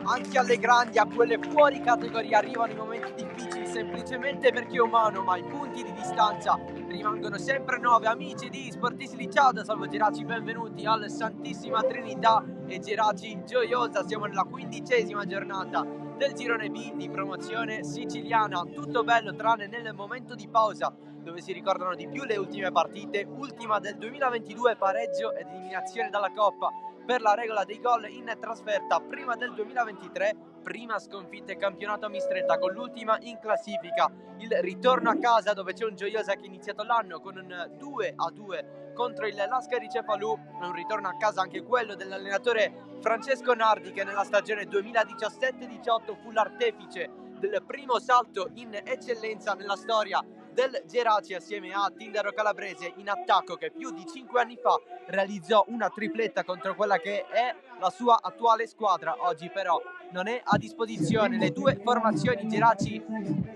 Anche alle grandi, a quelle fuori categoria arrivano i momenti difficili semplicemente perché è umano, ma i punti di distanza rimangono sempre 9. Amici di Sportisti Ciao da Salvo Geraci, benvenuti al Santissima Trinità e Geraci Gioiosa. Siamo nella 15ª giornata del girone B di promozione siciliana. Tutto bello tranne nel momento di pausa, dove si ricordano di più le ultime partite. Ultima del 2022, pareggio ed eliminazione dalla Coppa per la regola dei gol in trasferta. Prima del 2023, prima sconfitta in campionato a Mistretta, con l'ultima in classifica. Il ritorno a casa, dove c'è un Gioiosa che ha iniziato l'anno con un 2-2 contro il Lascari Cefalù. Un ritorno a casa anche quello dell'allenatore Francesco Nardi, che nella stagione 2017-18 fu l'artefice del primo salto in eccellenza nella storia del Geraci, assieme a Tindaro Calabrese in attacco, che più di 5 anni fa realizzò una tripletta contro quella che è la sua attuale squadra. Oggi però non è a disposizione. Le due formazioni: Geraci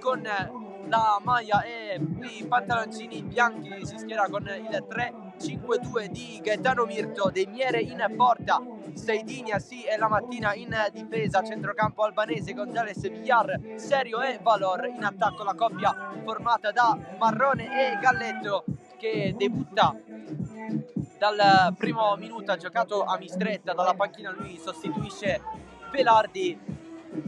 con la maglia e i pantaloncini bianchi si schiera con il 3-5-2 di Gaetano Mirto, De Miere in porta, Seidini Assi e la mattina in difesa, centrocampo albanese Gonzales Villar, Serio e Valor. In attacco la coppia formata da Marrone e Galletto, che debutta dal primo minuto, ha giocato a Mistretta. Dalla panchina lui sostituisce Velardi,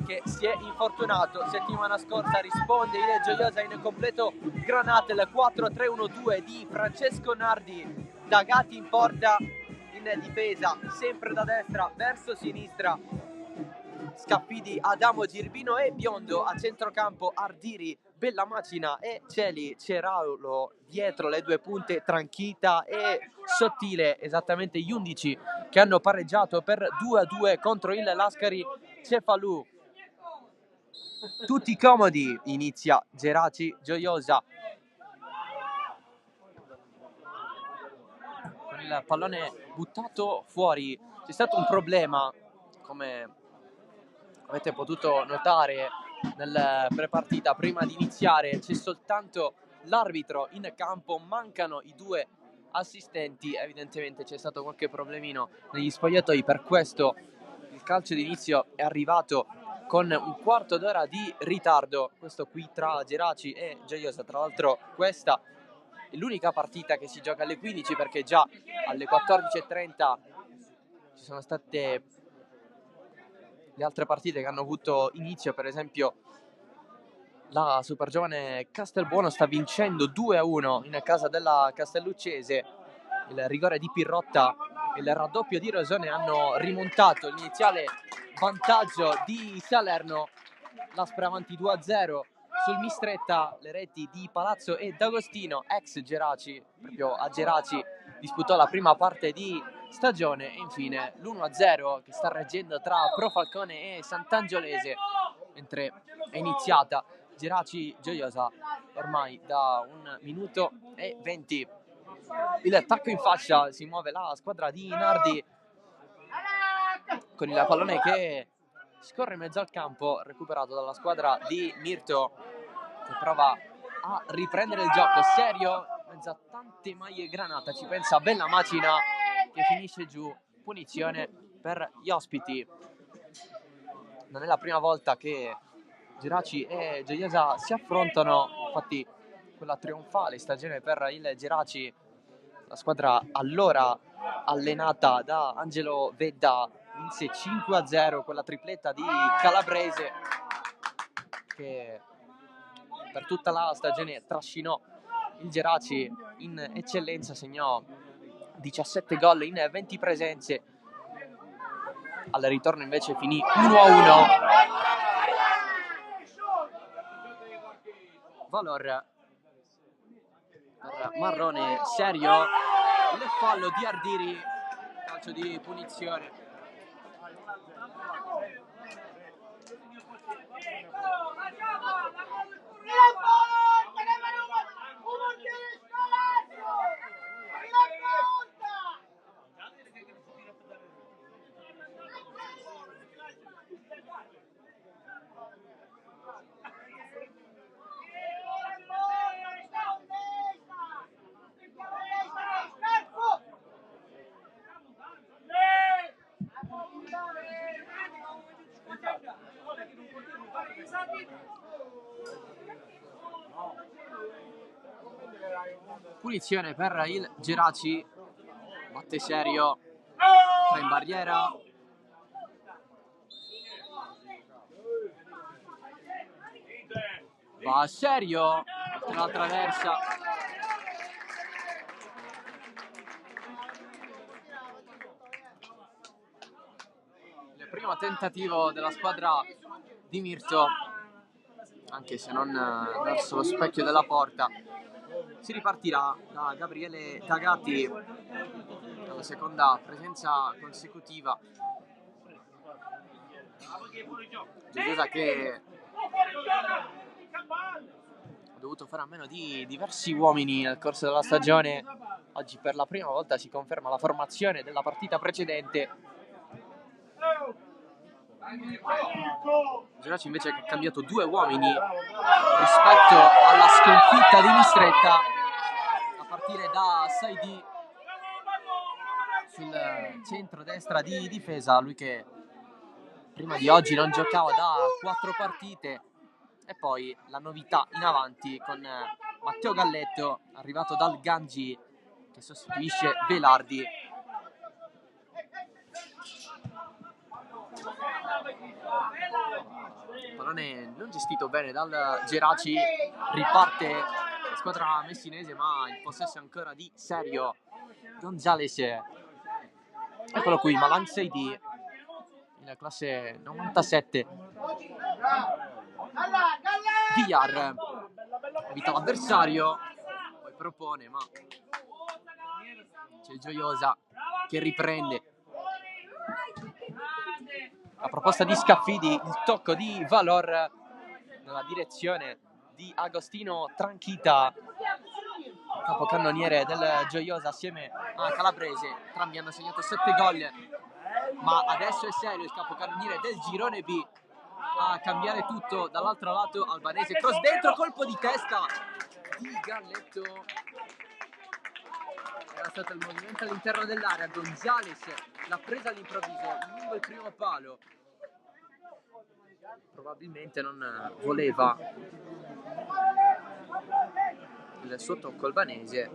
che si è infortunato settimana scorsa. Risponde il Gioiosa in completo granate, il 4-3-1-2 di Francesco Nardi. Dagati in porta, in difesa sempre da destra verso sinistra Scaffidi, Adamo, Girbino e Biondo. A centrocampo Ardiri, Bella Macina e Celi. Ceraulo dietro le due punte, Tranchita e Sottile, esattamente gli 11 che hanno pareggiato per 2-2 contro il Lascari Cefalù. Tutti comodi, inizia Geraci Gioiosa con il pallone buttato fuori. C'è stato un problema, come avete potuto notare nel prepartita. Prima di iniziare c'è soltanto l'arbitro in campo, mancano i due assistenti. Evidentemente c'è stato qualche problemino negli spogliatoi, per questo il calcio d'inizio è arrivato con un quarto d'ora di ritardo. Questo qui tra Geraci e Gioiosa. Tra l'altro questa è l'unica partita che si gioca alle 15, perché già alle 14:30 ci sono state le altre partite che hanno avuto inizio. Per esempio la super giovane Castelbuono sta vincendo 2-1 in casa della Castelluccese. Il rigore di Pirrotta e il raddoppio di Rosone hanno rimontato l'iniziale vantaggio di Salerno. L'Aspra avanti 2-0 sul Mistretta. Le reti di Palazzo e D'Agostino, ex Geraci. Proprio a Geraci disputò la prima parte di stagione. E infine l'1-0 che sta reggendo tra Pro Falcone e Sant'Angiolese, mentre è iniziata Geraci Gioiosa ormai da 1 minuto e 20. Il attacco in fascia, si muove la squadra di Nardi con il pallone che scorre in mezzo al campo, recuperato dalla squadra di Mirto, che prova a riprendere il gioco. Serio, mezzo a tante maglie granata, ci pensa Bella Macina, che finisce giù. Punizione per gli ospiti. Non è la prima volta che Geraci e Gioiosa si affrontano, infatti quella trionfale stagione per il Geraci, la squadra allora allenata da Angelo Vedda vinse 5-0 con la tripletta di Calabrese, che per tutta la stagione trascinò il Geraci in eccellenza. Segnò 17 gol in 20 presenze. Al ritorno invece finì 1-1. Valor per Marrone, serio, il fallo di Ardiri, calcio di punizione. Punizione per il Geraci, batte serio, tra in barriera, va serio, tra la traversa. Il primo tentativo della squadra di Mirto, anche se non verso lo specchio della porta. Si ripartirà da Gabriele Tagati, la seconda presenza consecutiva. Gioiosa che ha dovuto fare a meno di diversi uomini nel corso della stagione. Oggi per la prima volta si conferma la formazione della partita precedente. Geraci invece che ha cambiato 2 uomini rispetto alla sconfitta di Mistretta, a partire da Saidi sul centro-destra di difesa, lui che prima di oggi non giocava da 4 partite, e poi la novità in avanti con Matteo Galletto, arrivato dal Gangi, che sostituisce Velardi. Pallone non gestito bene dal Geraci, riparte la squadra messinese, ma il possesso è ancora di Serio. Gonzales, eccolo qui, Malang Saidi, in classe 97. Villar evita l'avversario, poi propone, ma c'è Gioiosa che riprende. La proposta di Scaffidi, il tocco di Valor nella direzione di Agostino Tranchita, capocannoniere del Gioiosa assieme a Calabrese. Entrambi hanno segnato 7 gol, ma adesso è serio il capocannoniere del girone B a cambiare tutto. Dall'altro lato Albanese, cross dentro, colpo di testa di Galletto. Era stato il movimento all'interno dell'area, Gonzales l'ha presa all'improvviso lungo il primo palo, probabilmente non voleva il suo tocco Albanese.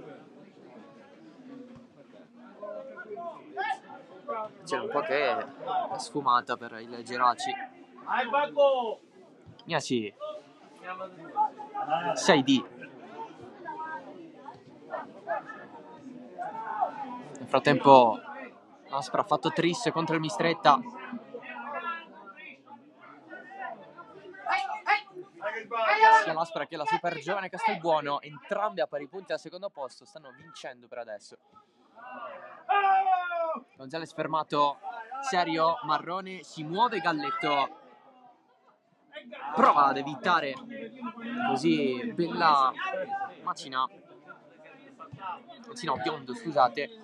C'è un po' che è sfumata per il Geraci. Gnasi, 6D. Nel frattempo Aspra ha fatto tris contro il Mistretta. Sia l'Aspra che la super giovane Castelbuono, entrambi a pari punti al secondo posto, stanno vincendo per adesso. Gonzales fermato, serio, Marrone, si muove Galletto, prova ad evitare così bella Macina Biondo, scusate.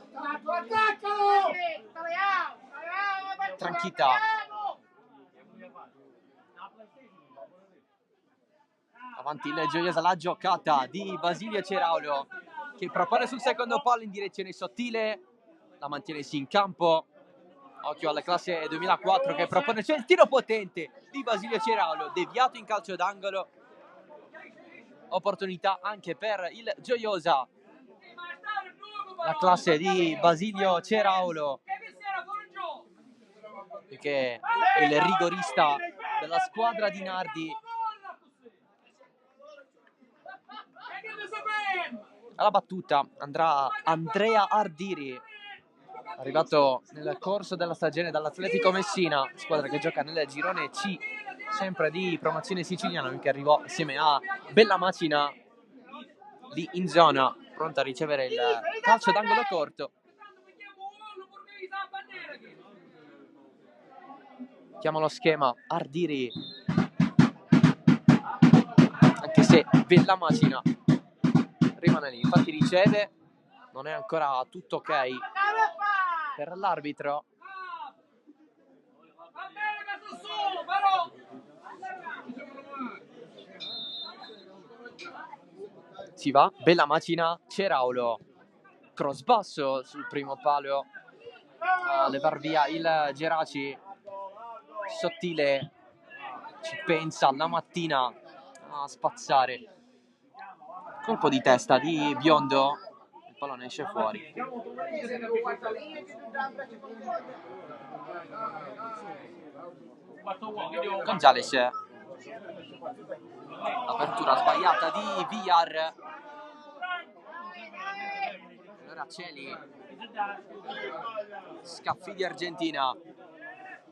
Tranchita, avanti il Gioiosa, la giocata di Basilio Ceraulo che propone sul secondo palo in direzione sottile, la mantiene in campo. Occhio alla classe 2004 che propone, c'è il tiro potente di Basilio Ceraulo, deviato in calcio d'angolo. Opportunità anche per il Gioiosa, la classe di Basilio Ceraulo, che è il rigorista della squadra di Nardi. alla battuta andrà Andrea Ardiri, arrivato nel corso della stagione dall'Atletico Messina, squadra che gioca nel girone C, sempre di promozione siciliana, che arrivò assieme a Bellamacina lì in zona, pronto a ricevere il calcio d'angolo corto. Chiama lo schema Ardiri, anche se Bellamacina rimane lì, infatti riceve, non è ancora tutto ok per l'arbitro. Si va, Bellamacina, Ceraulo, cross basso sul primo palo a levar via il Geraci, sottile, ci pensa la mattina a spazzare, colpo di testa di Biondo, il pallone esce fuori. Gonzales, apertura sbagliata di Villar, allora Celi, Scaffidi Argentina,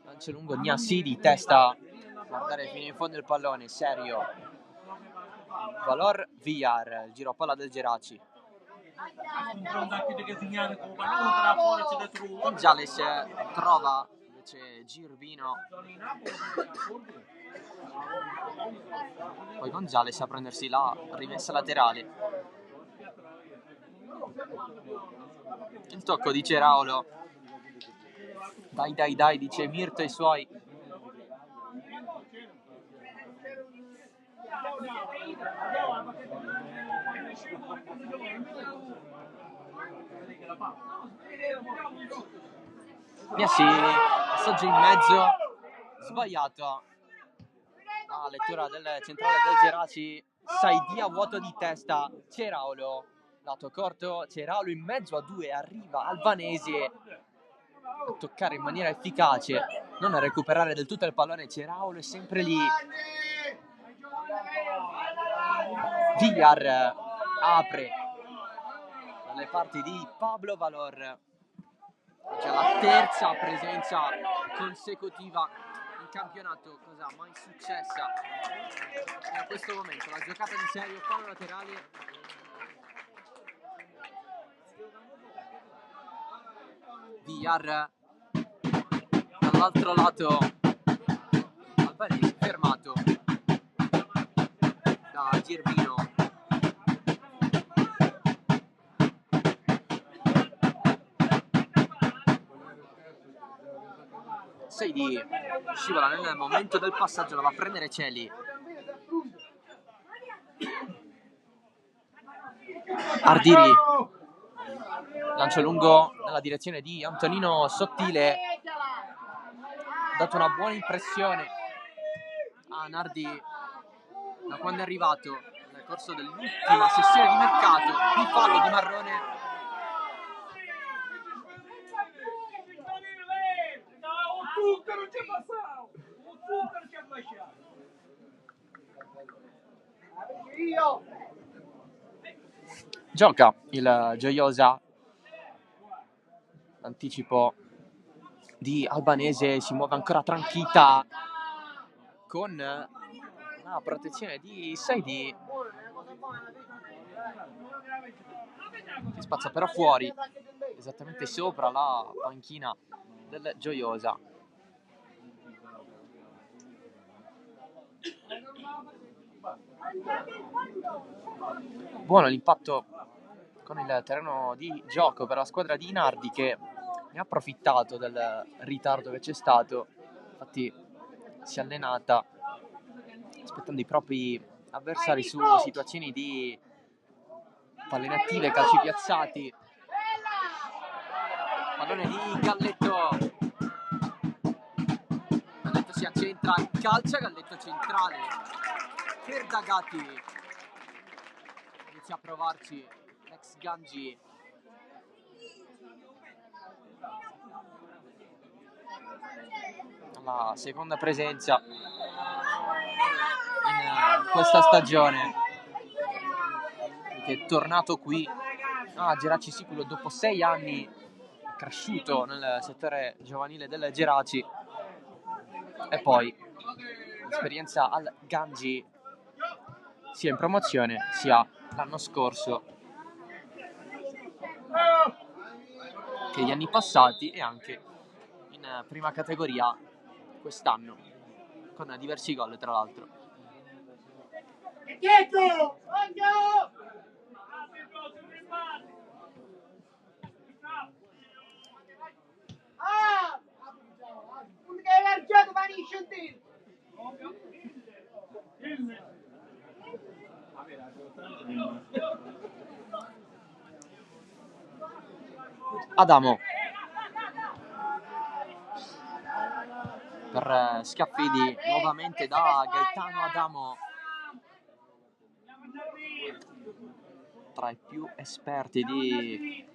lancio lungo Gnassi di testa, guardare fino in fondo il pallone, serio, Valor Villar, il giro a palla del Geraci. Gonzales trova invece Girbino, poi Gonzales a prendersi la rimessa laterale, il tocco di Ceraulo, dai dice Mirto ai suoi, Messi, passaggio in mezzo, sbagliato, la lettura del centrale del Geraci, Saidia vuoto di testa, Ceraulo, lato corto, Ceraulo in mezzo a due, arriva Albanese a toccare in maniera efficace, non a recuperare del tutto il pallone, Ceraulo è sempre lì, Villar apre dalle parti di Pablo Valor, già la terza presenza consecutiva in campionato, cosa mai successa e a questo momento la giocata di serio, palo laterale, Villar dall'altro lato, Albanese fermato da Girbino, Seidi scivola nel momento del passaggio, la va a prendere Celi, Ardiri, lancio lungo nella direzione di Antonino Sottile, ha dato una buona impressione a Nardi da quando è arrivato nel corso dell'ultima sessione di mercato, il fallo di Marrone. Gioca il Gioiosa, l'anticipo di Albanese, si muove ancora Tranquita con la protezione di Saidi, che spazza però fuori esattamente sopra la panchina del Gioiosa. Buono l'impatto con il terreno di gioco per la squadra di Nardi, che ne ha approfittato del ritardo che c'è stato, infatti si è allenata aspettando i propri avversari su situazioni di palle attive, calci piazzati, pallone di Galletto si accentra, calcia, Galletto centrale per D'Agati, inizia a provarci l'ex Gangi, la seconda presenza in questa stagione, che è tornato qui Geraci Siculo dopo 6 anni è cresciuto nel settore giovanile del Geraci, e poi esperienza al Gangi sia in promozione sia l'anno scorso che gli anni passati, e anche in prima categoria quest'anno con diversi gol, tra l'altro. Adamo per Scaffidi, nuovamente da Gaetano Adamo, tra i più esperti di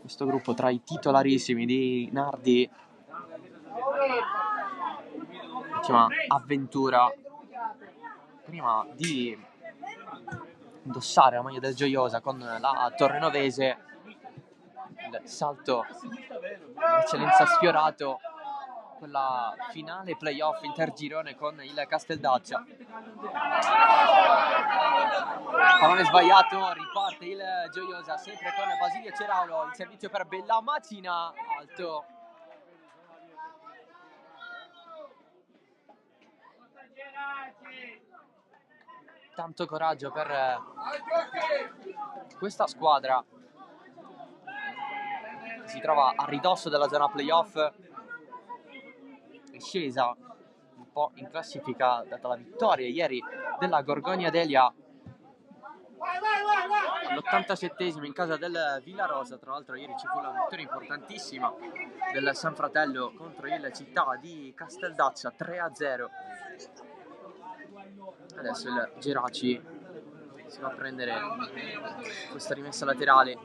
questo gruppo, tra i titolarissimi di Nardi. Ultima avventura prima di indossare la maglia del Gioiosa con la Torrenovese, il salto d'eccellenza sfiorato, quella finale playoff intergirone con il Casteldaccia. Pallone sbagliato, riparte il Gioiosa sempre con Basilio Ceraulo, il servizio per Bella Macina, alto. Tanto coraggio per questa squadra che si trova a ridosso della zona playoff, è scesa un po' in classifica data la vittoria ieri della Gorgonia Delia all'87esimo in casa del Villarosa. Tra l'altro ieri ci fu una vittoria importantissima del San Fratello contro il Città di Casteldaccia 3-0. Adesso il Geraci si va a prendere questa rimessa laterale.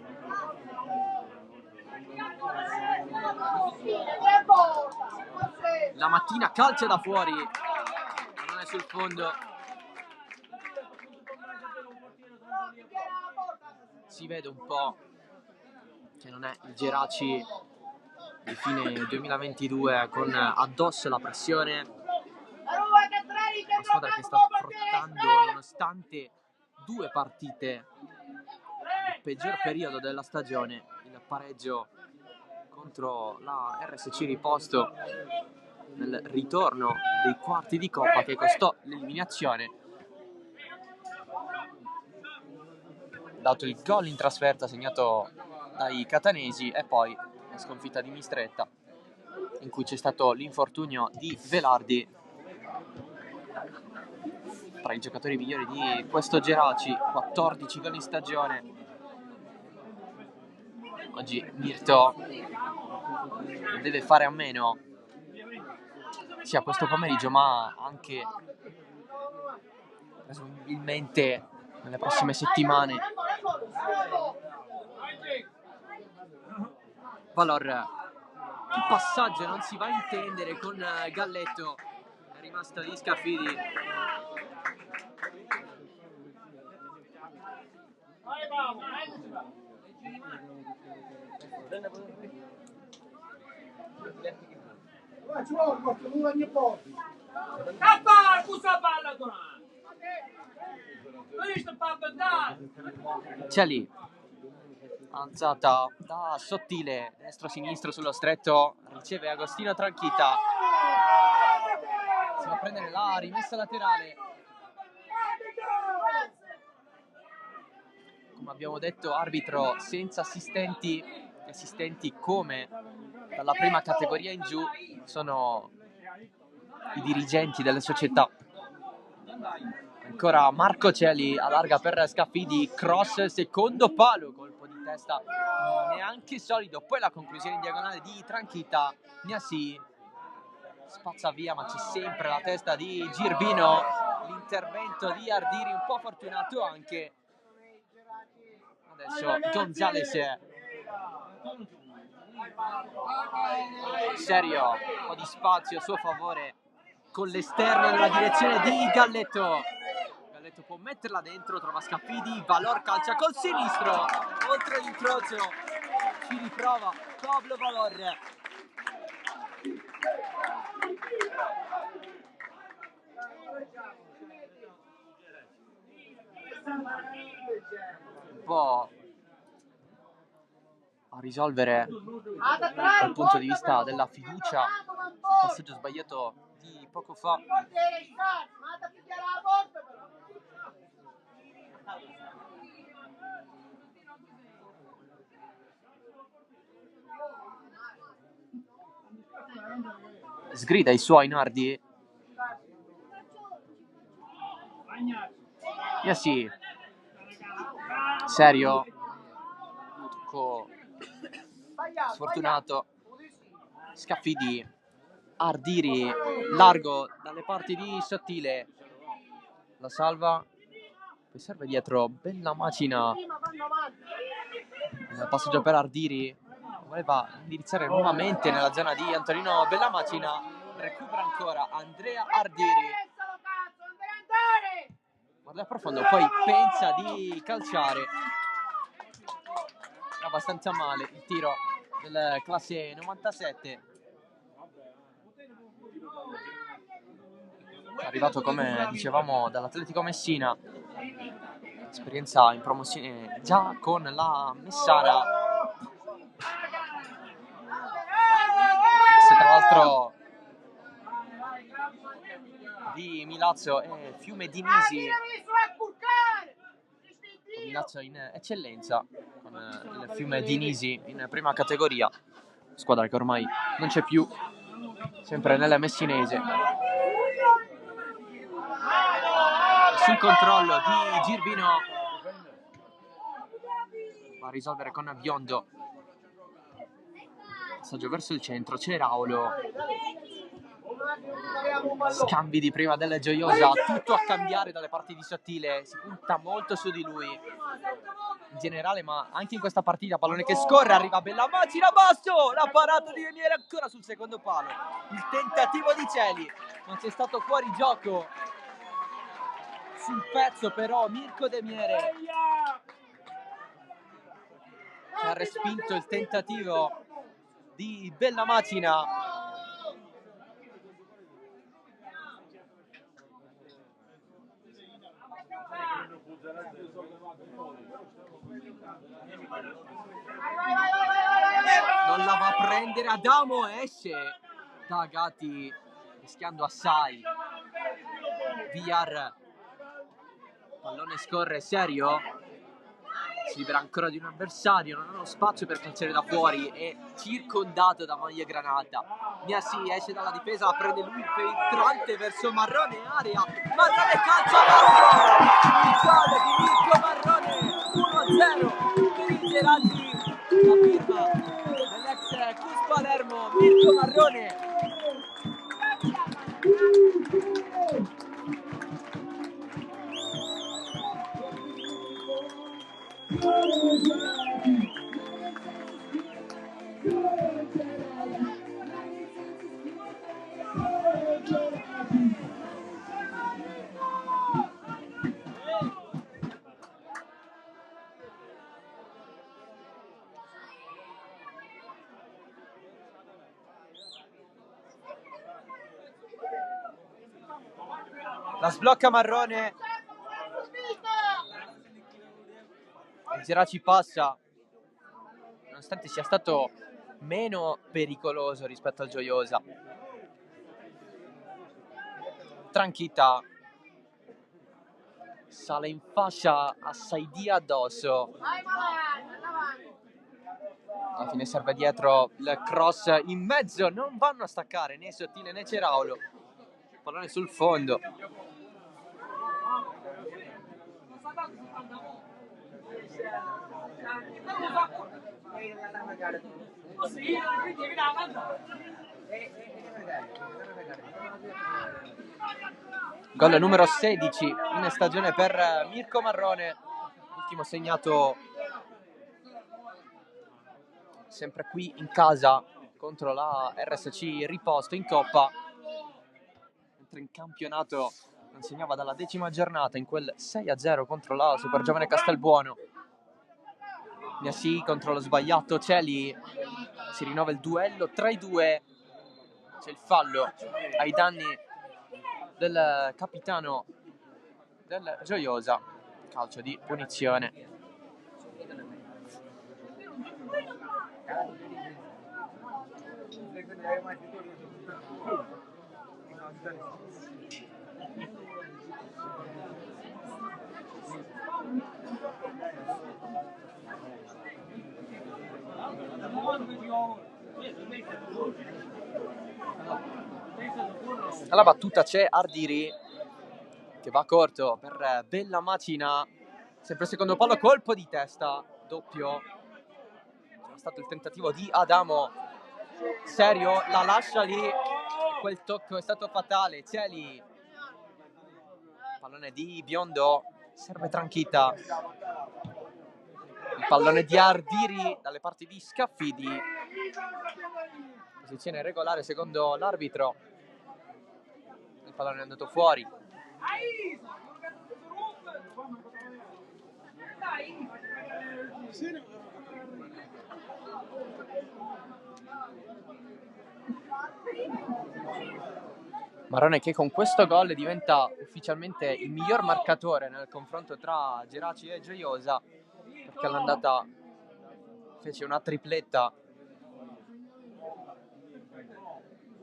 La Mattina calcia da fuori, ma non è sul fondo. Si vede un po' che non è il Geraci di fine 2022 con addosso la pressione. Una squadra che sta affrontando, nonostante 2 partite, il peggior periodo della stagione, il pareggio contro la RSC Riposto nel ritorno dei quarti di Coppa che costò l'eliminazione, dato il gol in trasferta segnato dai catanesi e poi la sconfitta di Mistretta in cui c'è stato l'infortunio di Velardi. Tra i giocatori migliori di questo Geraci, 14 gol in stagione. Oggi Mirto deve fare a meno sia questo pomeriggio ma anche presumibilmente nelle prossime settimane. Valor, il passaggio non si va a intendere con Galletto, è rimasto lì Scaffidi. C'è lì alzata da Sottile, destro-sinistro sullo stretto, riceve Agostino Tranchita, si va a prendere la rimessa laterale. Come abbiamo detto, arbitro senza assistenti, gli assistenti come dalla prima categoria in giù sono i dirigenti delle società. Ancora Marco Celi allarga per Scaffidi, cross, secondo palo, colpo di testa neanche solido, poi la conclusione in diagonale di Tranchita, Gnassi spazza via ma c'è sempre la testa di Girbino, l'intervento di Ardiri un po' fortunato anche. Adesso Gonzales, Serio, un po' di spazio a suo favore con l'esterno nella direzione di Galletto Spoleto può metterla dentro, trova Scaffidi, Valor calcia col sinistro, oltre l'incrocio, ci riprova Pablo Valor. Un po' a risolvere dal punto di vista della fiducia il passaggio sbagliato di poco fa. Sgrida i suoi Nardi. Sì. Serio. Tocco sfortunato. Scaffidi. Ardiri largo dalle parti di Sottile. La salva. Poi serve dietro. Bella macina. Passaggio per Ardiri. Voleva indirizzare nuovamente nella zona di Antonino Bellamacina. Recupera ancora Andrea Ardiri. Guarda profondo, poi pensa di calciare. Abbastanza male il tiro del classe 97. Arrivato, come dicevamo, dall'Atletico Messina. Esperienza in promozione già con la Messana. Tra l'altro di Milazzo e Fiume di Nisi. Milazzo in eccellenza con il Fiume di Nisi in prima categoria, squadra che ormai non c'è più, sempre nella messinese. Sul controllo di Girbino, va a risolvere con Biondo. Passaggio verso il centro, c'è Raulo. Scambi di prima della Gioiosa, tutto a cambiare dalle parti di Sottile, si punta molto su di lui in generale, ma anche in questa partita. Pallone che scorre, arriva Bellamacina, basso, la parata di Demiere ancora sul secondo palo, il tentativo di Celi, ma c'è stato fuori gioco sul pezzo però Mirko Demiere, che ha respinto il tentativo di Bellamacina. Non la va a prendere Adamo, esce da Gatti rischiando assai. Villar, pallone scorre, serio, si libera ancora di un avversario, non ha lo spazio per calciare da fuori, è circondato da maglia granata. Miasi esce dalla difesa, prende lui il penetrante verso Marrone, area, Marrone calcia basso, il gol di Mirko Marrone, 1-0 per il Gerardi, la firma dell'ex Cus Palermo, Mirko Marrone. La sblocca Marrone, il Geraci passa, nonostante sia stato meno pericoloso rispetto al Gioiosa. Tranchita sale in fascia a Saidia addosso. Alla fine serve dietro il cross in mezzo, non vanno a staccare né Sottile né Ceraulo. Pallone sul fondo. Gol numero 16 in stagione per Mirko Marrone, ultimo segnato sempre qui in casa contro la RSC Riposto in Coppa, mentre in campionato segnava dalla 10ª giornata in quel 6-0 contro la Super Giovane Castelbuono. Gnassi contro lo sbagliato Celi, si rinnova il duello tra i due, c'è il fallo ai danni del capitano del Gioiosa, calcio di punizione. Alla battuta c'è Ardiri che va corto per Bella Macina, sempre secondo palo, colpo di testa, doppio. C'è stato il tentativo di Adamo, Serio la lascia lì, quel tocco è stato fatale. Celi, pallone di Biondo, serve Tranchita, il pallone di Ardiri dalle parti di Scaffidi, posizione regolare secondo l'arbitro, il pallone è andato fuori. Marrone che con questo gol diventa ufficialmente il miglior marcatore nel confronto tra Geraci e Gioiosa, perché all'andata fece una tripletta,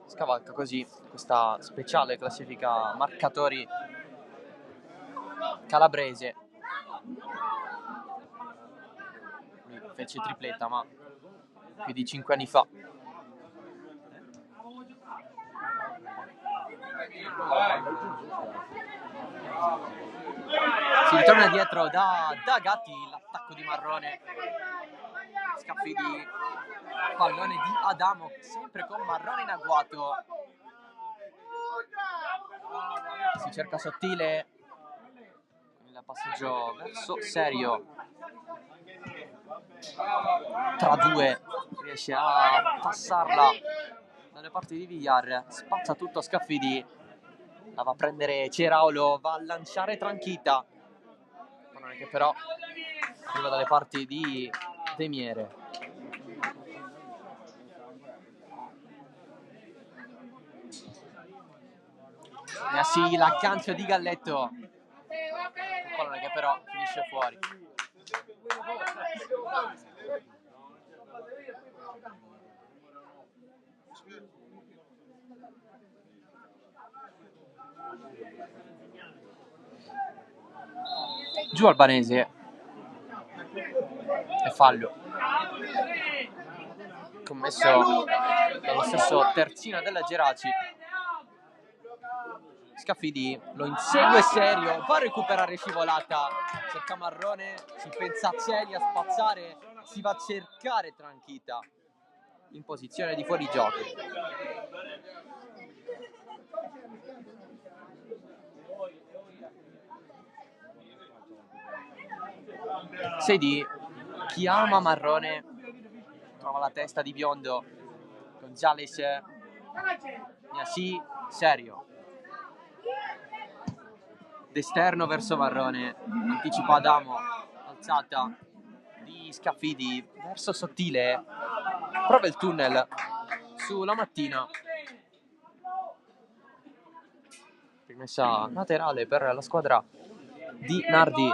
scavalca così questa speciale classifica marcatori calabrese. Lui fece tripletta ma più di 5 anni fa. Si ritorna dietro da Gatti, l'attacco di Marrone, Scaffidi, pallone di Adamo, sempre con Marrone in agguato, si cerca Sottile, il passaggio verso Serio, tra due riesce a passarla dalle parti di Villar, spazza tutto Scaffidi, la va a prendere Ceraulo, va a lanciare Tranchita, che però arriva dalle parti di Demiere. Sì, l'aggancio di Galletto, un pallone che però finisce fuori. Giù Albanese e fallo commesso dallo stesso terzino della Geraci. Scaffidi lo insegue Serio, va a recuperare scivolata, cerca Marrone, ci pensa Celi a spazzare, si va a cercare Tranchita in posizione di fuorigioco. Sedi chiama Marrone, trova la testa di Biondo, Gonzales, Gnassi, Serio, d'esterno verso Marrone, anticipa Adamo, alzata di Scaffidi verso Sottile, prova il tunnel sulla Mattina, rimessa laterale per la squadra di Nardi.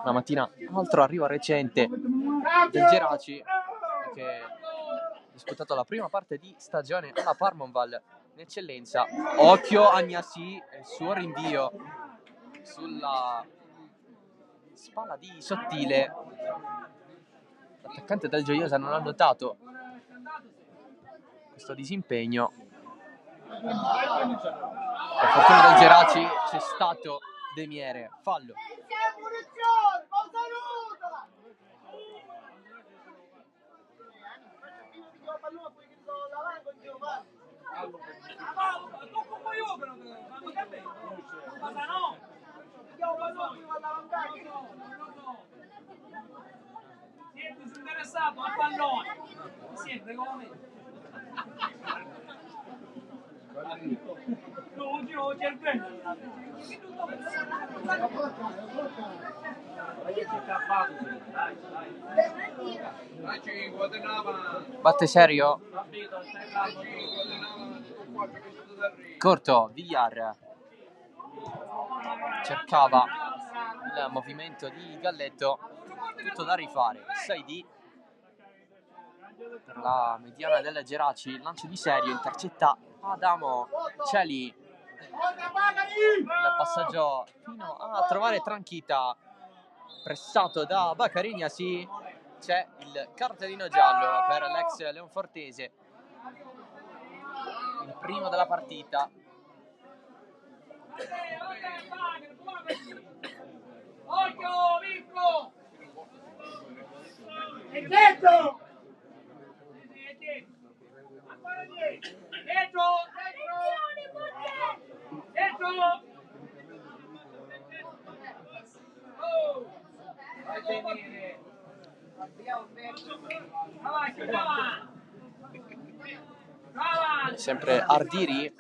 La Mattina, altro arrivo recente del Geraci, che ha disputato la prima parte di stagione alla Parmonval in eccellenza. Occhio a Gnassi e il suo rinvio sulla spalla di Sottile. L'attaccante del Gioiosa non ha notato questo disimpegno. Per fortuna del Geraci c'è stato Demiere, fallo. Siete disinteressato al pallone, siete come me. Batte serio? Corto, Villar cercava il movimento di Galletto, tutto da rifare. 6D per la mediana del Geraci, il lancio di serio, intercetta Adamo Celi, il passaggio fino a trovare Tranchita, pressato da Baccarini. Sì, c'è il cartellino giallo per l'ex leonfortese, il primo della partita. Occhio, Mirko! È dietro! Ancora dietro! Dietro! Dietro! Oh! Vai tenere! Avanti, avanti! Sempre Ardiri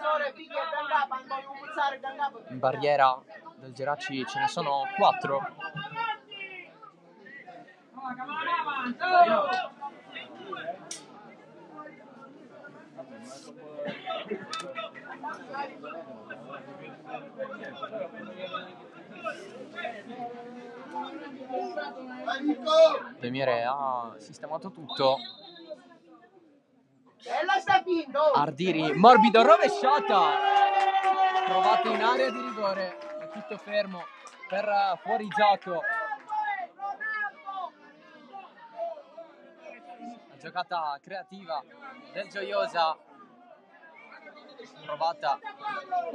in barriera del Geraci, ce ne sono 4. Demiere ha sistemato tutto. Ardiri, morbido, rovesciata, trovato in area di rigore, è tutto fermo per fuorigioco. La giocata creativa del Gioiosa, provata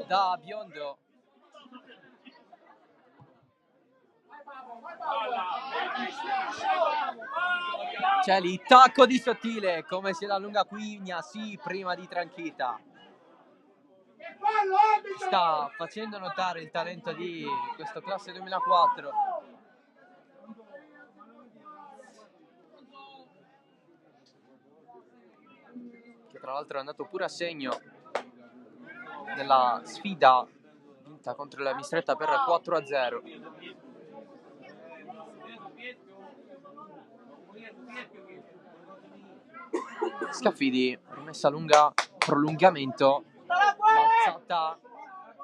da Biondo. C'è lì, tacco di Sottile, come se la lunga Quigna, sì, prima di Tranchita. Sta facendo notare il talento di questo classe 2004. Che tra l'altro è andato pure a segno nella sfida vinta contro la Mistretta per 4-0. Scaffidi, rimessa lunga, prolungamento, l'alzata,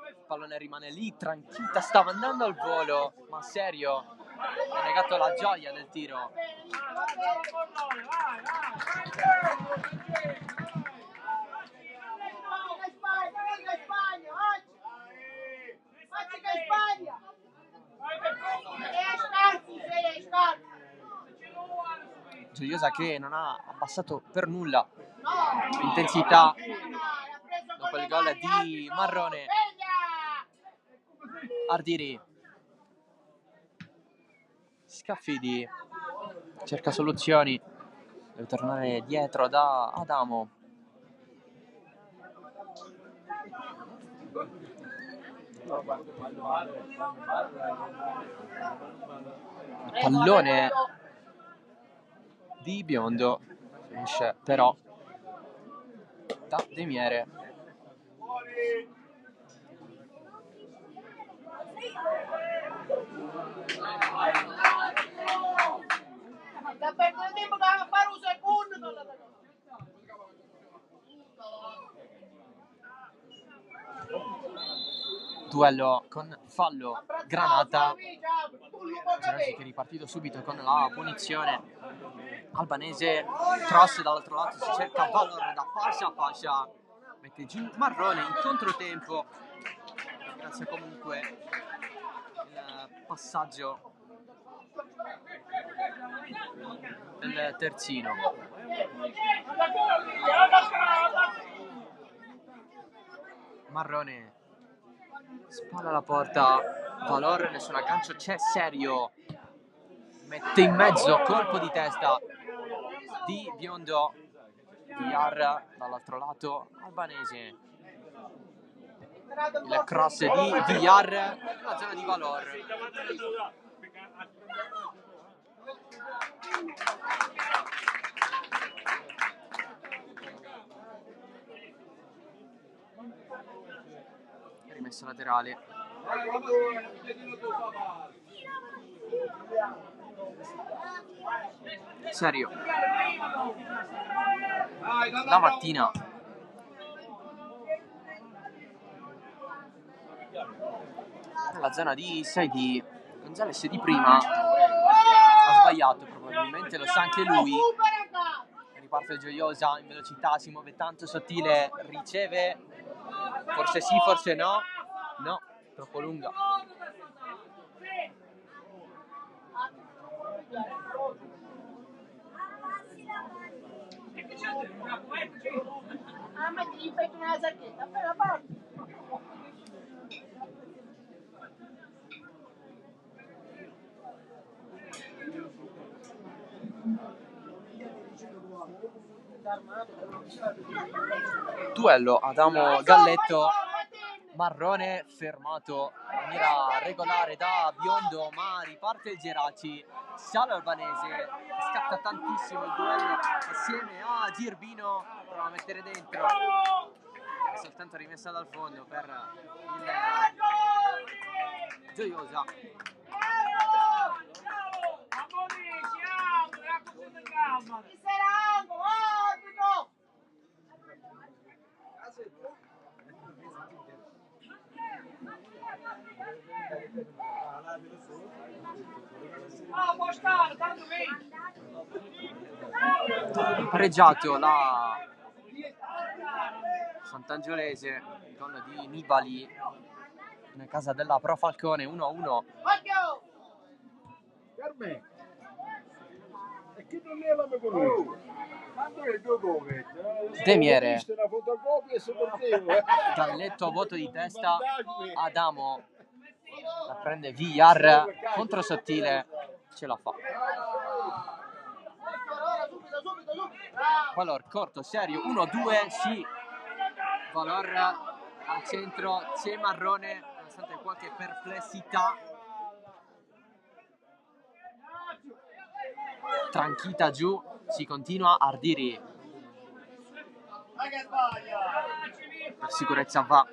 il pallone rimane lì, Tranchita stava andando al volo, ma serio, ha negato la gioia del tiro. Gioiosa che non ha abbassato per nulla l'intensità dopo il gol di Marrone. Ardiri, Scaffidi cerca soluzioni, deve tornare dietro da Adamo. Il pallone di Biondo finisce però da Demiere. Duello con fallo Granata, Geraci che è ripartito subito con la punizione. Albanese, cross dall'altro lato, si cerca Valor da fascia a fascia, mette giù Marrone in controtempo, grazie comunque il passaggio del terzino. Marrone, spalla alla porta, Valor, nessun aggancio, c'è serio, mette in mezzo, colpo di testa di Biondo, Villar dall'altro lato, Albanese, il cross di Villar nella zona di Valor. Rimessa laterale. Serio, la mattina nella zona di 6 di Gonzales di prima ha sbagliato, probabilmente lo sa anche lui. Riparte Gioiosa in velocità, si muove tanto sottile, riceve, forse sì, forse no, troppo lunga. Duello Adamo Galletto, Marrone fermato in maniera regolare da Biondo, ma riparte il Geraci, sale Albanese, scatta tantissimo il duello assieme a Girbino, prova a mettere dentro, è soltanto rimessa dal fondo per il Gioiosa. Pareggiato la Sant'Angiolese, il gol di Nibali in casa della Pro Falcone, 1-1. Per e che non è la mia conoscenza? Quando è il documento? Demiere, Una fotocopia e sopravvivo. Galletto a voto di testa, Adamo la prende Villar, contro sottile, ce la fa. Valor corto, serio, 1-2, sì. Valor al centro, c'è Marrone, nonostante qualche perplessità. Tranchita giù, si continua, Ardiri per sicurezza va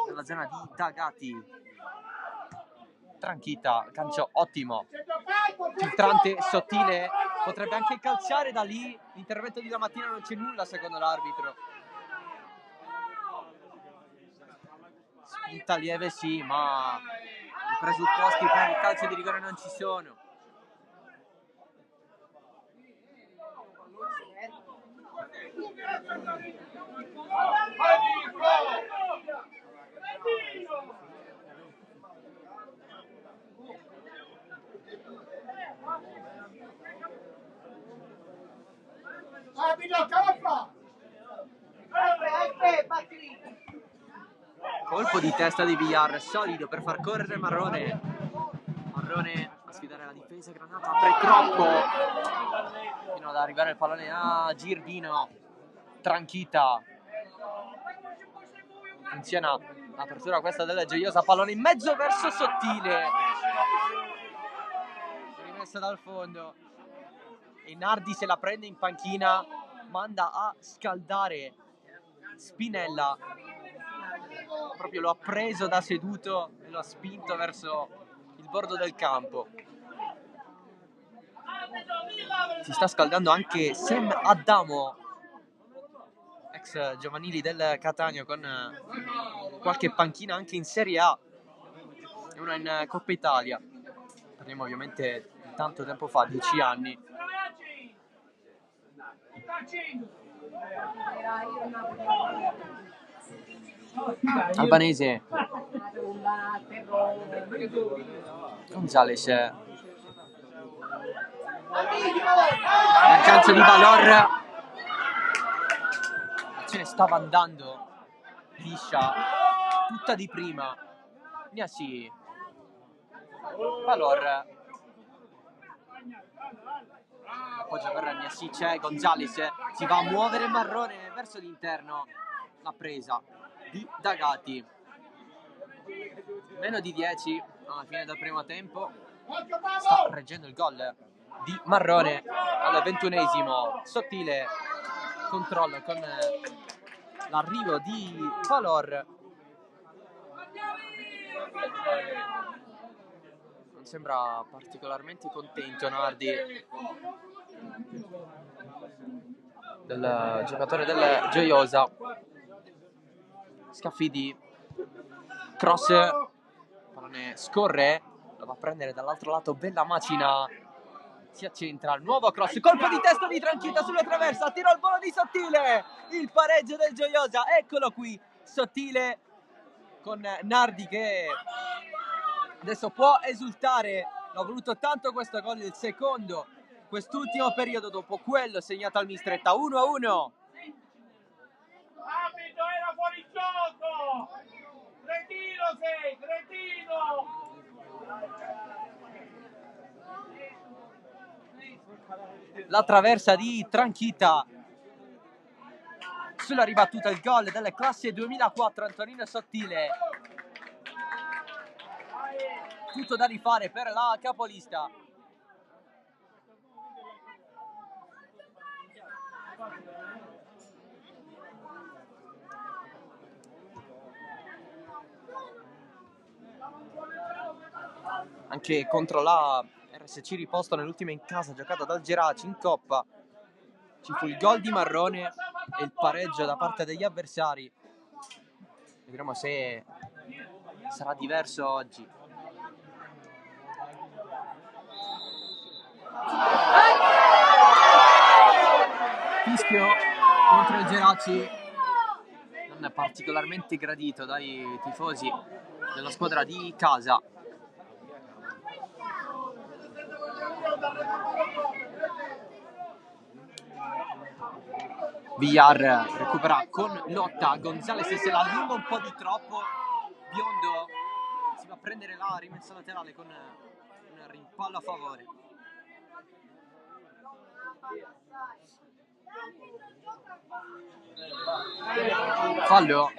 nella zona di Dagati. Tranchita, calcio ottimo, filtrante, sottile, potrebbe anche calciare da lì. L'intervento di domattina non c'è nulla secondo l'arbitro. Spinta lieve sì, ma i presupposti per il calcio di rigore non ci sono. Colpo di testa di Villar, solido per far correre Marrone. Marrone a sfidare la difesa, Granata apre troppo fino ad arrivare il pallone a Girbino. Tranchita, funziona l'apertura questa della Gioiosa, pallone in mezzo verso sottile, rimessa dal fondo e Nardi se la prende in panchina, manda a scaldare Spinella, proprio lo ha preso da seduto e lo ha spinto verso il bordo del campo. Si sta scaldando anche Sam Adamo, ex giovanili del Catania, con qualche panchina anche in Serie A e una in Coppa Italia. Parliamo ovviamente di tanto tempo fa, 10 anni. Albanese, Gonzales, l'aggancio di Valor, l'azione stava andando liscia, tutta di prima. Gnassi, Valor, appoggia per Gnassi, c'è Gonzales, si va a muovere Marrone verso l'interno, la presa di Dagati. Meno di 10 alla fine del primo tempo, sta reggendo il gol di Marrone al 21esimo. Sottile controllo con l'arrivo di Valor. Non sembra particolarmente contento Nardi, del giocatore del Gioiosa. Scaffidi, cross, pallone scorre, lo va a prendere dall'altro lato Bellamacina, si accentra, nuovo cross, colpo di testa di Tranchita sulla traversa, tiro al volo di Sottile, il pareggio del Gioiosa, eccolo qui, Sottile con Nardi che adesso può esultare, l'ho voluto tanto questo gol, il secondo quest'ultimo periodo dopo quello segnato al Mistretta. 1-1. Arbitro, era fuori gioco! Cretino sei, cretino! La traversa di Tranchita sulla ribattuta, il gol delle classe 2004 Antonino Sottile. Tutto da rifare per la capolista. Anche contro la RSC Riposto nell'ultima in casa giocata dal Geraci in Coppa ci fu il gol di Marrone e il pareggio da parte degli avversari. Vedremo se sarà diverso oggi. Fischio contro il Geraci, non particolarmente gradito dai tifosi della squadra di casa. Villar recupera con lotta, Gonzales se la allunga un po' di troppo, Biondo si va a prendere la rimessa laterale con un rimpallo a favore. Fallo,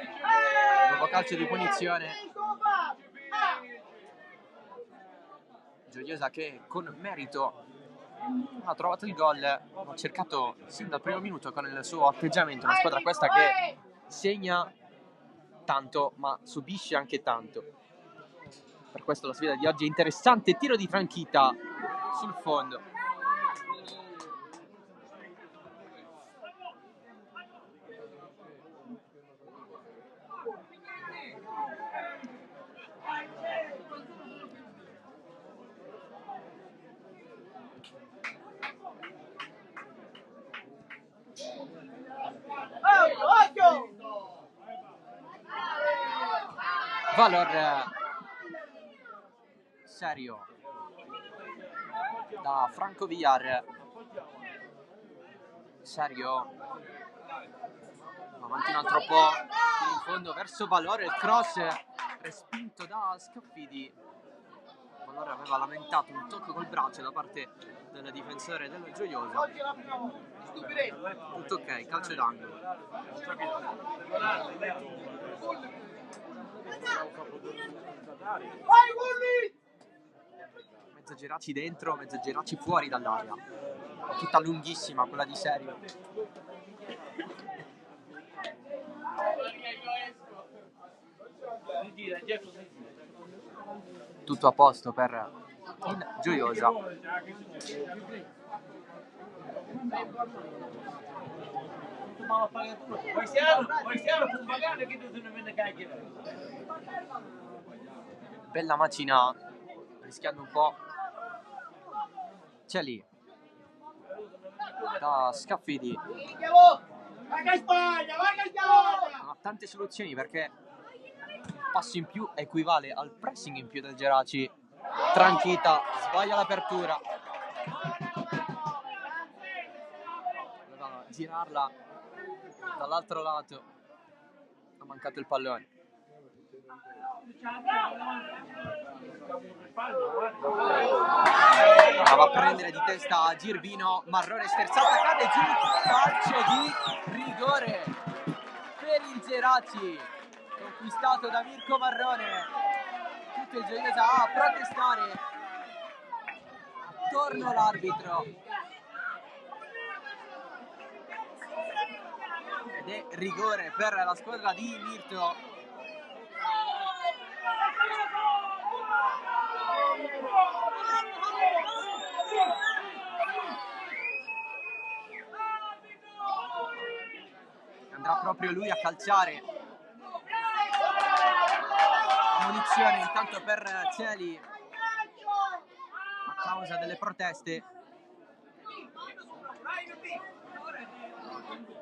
nuovo calcio di punizione. Gioiosa che con merito ha trovato il gol, ha cercato sin dal primo minuto con il suo atteggiamento, una squadra questa che segna tanto ma subisce anche tanto. Per questo la sfida di oggi è interessante, tiro di Tranchita sul fondo. Valor serio da Franco Villar, serio avanti un altro po' fino in fondo verso Valor, il cross respinto da Scaffidi. Valor aveva lamentato un tocco col braccio da parte del difensore del Gioiosa. Tutto ok, calcio d'angolo. Mezzo Geraci dentro, mezzo Geraci fuori dall'area. Tutta lunghissima quella di Serio. Tutto a posto per il Gioiosa. Bellamacina rischiando un po'. C'è lì da Scaffidi. Ha tante soluzioni perché il passo in più equivale al pressing in più del Geraci. Tranchita sbaglia l'apertura, doveva girarla dall'altro lato, ha mancato il pallone. Va a prendere di testa Girbino, Marrone sterzata, cade giù, calcio di rigore per il Geraci, conquistato da Mirko Marrone. Tutto il Gioiosa a protestare attorno all'arbitro ed di rigore per la squadra di Mirto. Andrà proprio lui a calciare. Munizione intanto per Celi a causa delle proteste.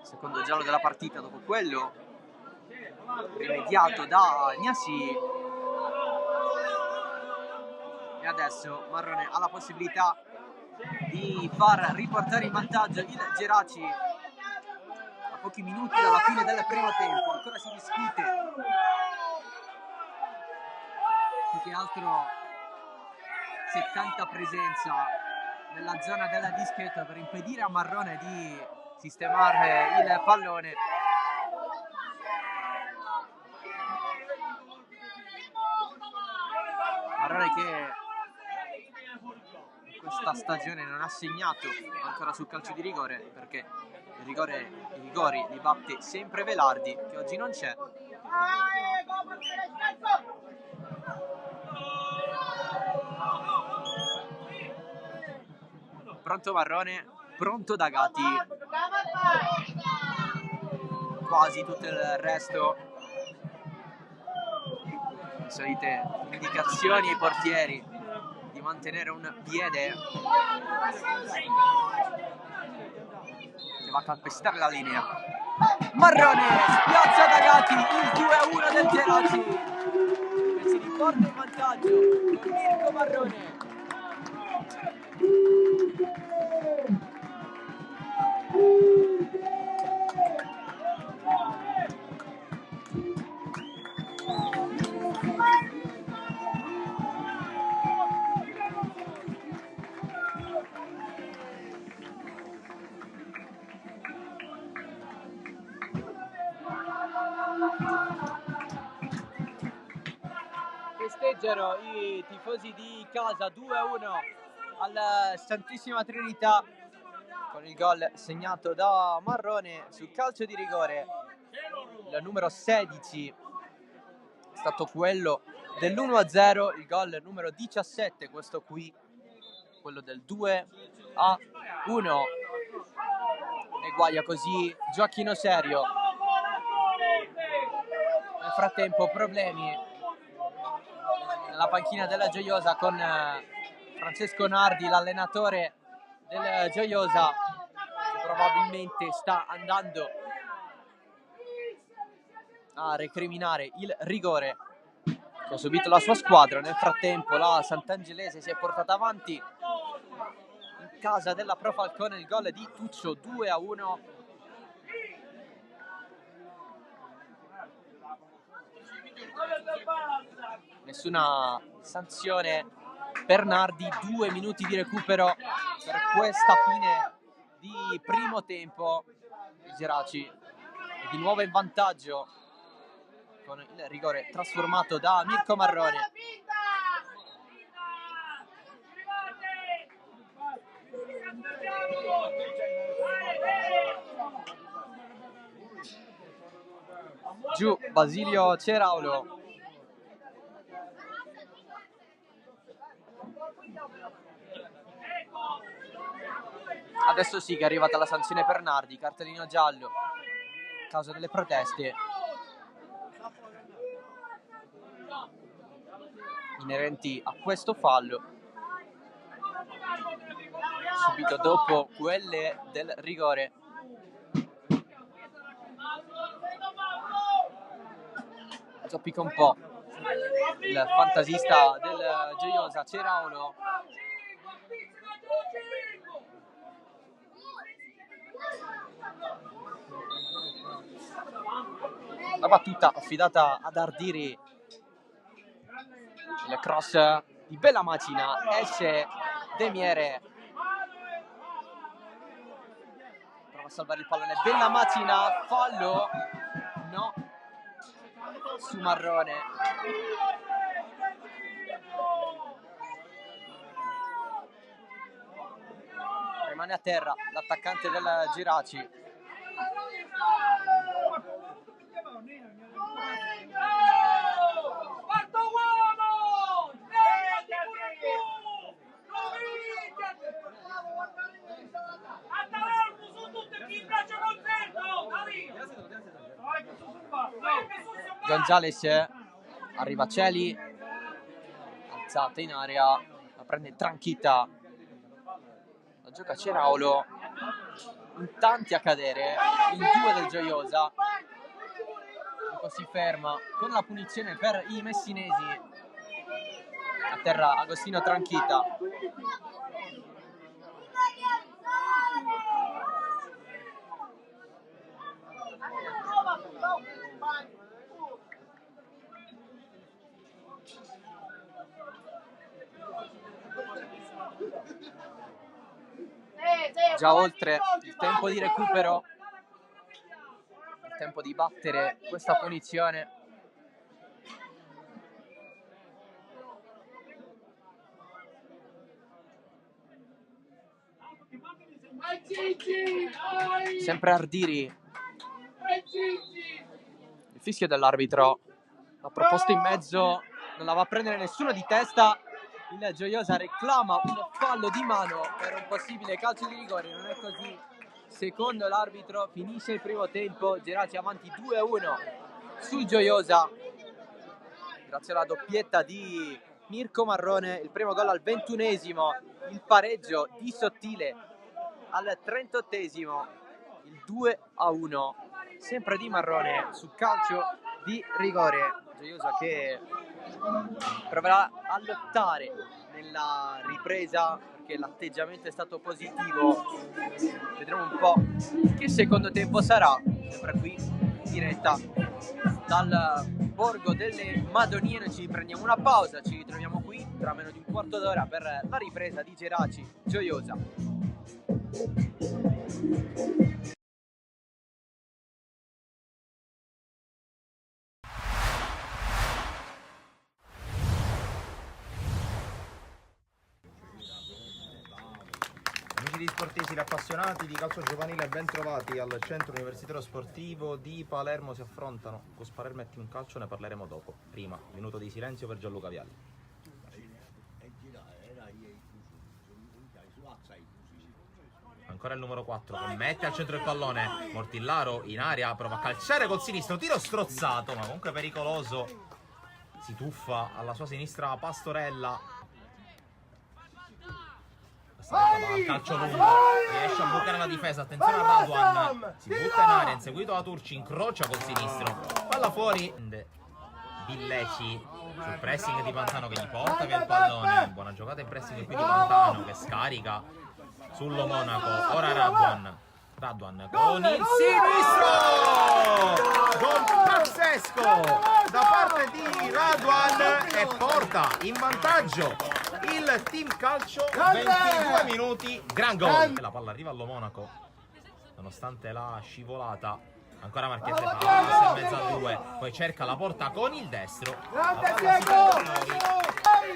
Secondo giallo della partita dopo quello rimediato da Gnassi. E adesso Marrone ha la possibilità di far riportare in vantaggio il Geraci a pochi minuti dalla fine del primo tempo. Ancora si discute, più che altro 70 presenza nella zona della dischetto per impedire a Marrone di sistemare il pallone. Marrone che in questa stagione non ha segnato ancora sul calcio di rigore, perché i rigori li batte sempre Velardi, che oggi non c'è. Pronto Marrone, pronto D'Agati. Quasi tutto il resto. Le solite indicazioni ai portieri di mantenere un piede, che va a calpestare la linea. Marrone spiazza D'Agati, il 2-1 del Geraci, che si riporta in vantaggio con Mirko Marrone. Festeggiano i tifosi di casa 2-1 alla Santissima Trinità con il gol segnato da Marrone sul calcio di rigore. Il numero 16 è stato quello dell'1-0, il gol numero 17 questo qui, quello del 2-1. E guaglia così Gioacchino Serio. Nel frattempo problemi nella panchina della Gioiosa con Francesco Nardi, l'allenatore del Gioiosa, che probabilmente sta andando a recriminare il rigore che ha subito la sua squadra. Nel frattempo la Sant'Angelese si è portata avanti in casa della Pro Falcone, il gol di Tuccio 2-1. Nessuna sanzione per Nardi, 2 minuti di recupero per questa fine di primo tempo. Il Geraci è di nuovo in vantaggio con il rigore trasformato da Mirko Marrone. Giù Basilio Ceraulo. Adesso sì che è arrivata la sanzione per Nardi, cartellino giallo a causa delle proteste inerenti a questo fallo, subito dopo quelle del rigore. Zoppica un po' il fantasista del Gioiosa Ceraulo. La battuta affidata ad Ardiri, il cross di Bella Macina, esce Demiere, prova a salvare il pallone Bella Macina, fallo no su Marrone. Rimane a terra l'attaccante del Geraci. Gonzales, arriva Celi, alzata in aria, la prende Tranquita, la gioca Ceraulo, in tanti a cadere, in 2 del Gioiosa, si ferma con la punizione per i messinesi, a terra Agostino Tranquita. Già oltre il tempo di recupero, il tempo di battere questa punizione. Sempre Ardiri, il fischio dell'arbitro, l'ha proposto in mezzo, non la va a prendere nessuno di testa. Il Gioiosa reclama un fallo di mano per un possibile calcio di rigore, non è così. Secondo l'arbitro finisce il primo tempo, Geraci avanti 2-1 sul Gioiosa, grazie alla doppietta di Mirko Marrone, il primo gol al 21esimo, il pareggio di Sottile al 38esimo, il 2-1 sempre di Marrone sul calcio di rigore. Gioiosa che proverà a lottare nella ripresa perché l'atteggiamento è stato positivo. Vedremo un po' che secondo tempo sarà, sempre qui in diretta dal Borgo delle Madonie. Noi ci prendiamo una pausa, ci ritroviamo qui tra meno di un quarto d'ora per la ripresa di Geraci Gioiosa. Amici di Sportesili appassionati di calcio giovanile, ben trovati al centro universitario sportivo di Palermo. Si affrontano CUS Palermo e Team Calcio, ne parleremo dopo. Prima, minuto di silenzio per Gianluca Vialli. Ancora il numero 4 che mette al centro il pallone, Mortillaro in aria, prova a calciare col sinistro, tiro strozzato ma comunque pericoloso, si tuffa alla sua sinistra Pastorella. Al calcio lungo, riesce a bloccare la difesa, attenzione a Raduan, si butta in aria, inseguito da Turci, incrocia col sinistro, palla fuori. Villeci sul pressing di Pantano che gli porta via il pallone, buona giocata in pressing qui di Pantano che scarica sullo Monaco. Ora Raduan con il sinistro, gol pazzesco da parte di Raduan e porta in vantaggio il Team Calcio. 22 minuti, gran gol. La palla arriva allo Monaco nonostante la scivolata. Ancora Marchese, passa in mezzo a 2, poi cerca la porta con il destro,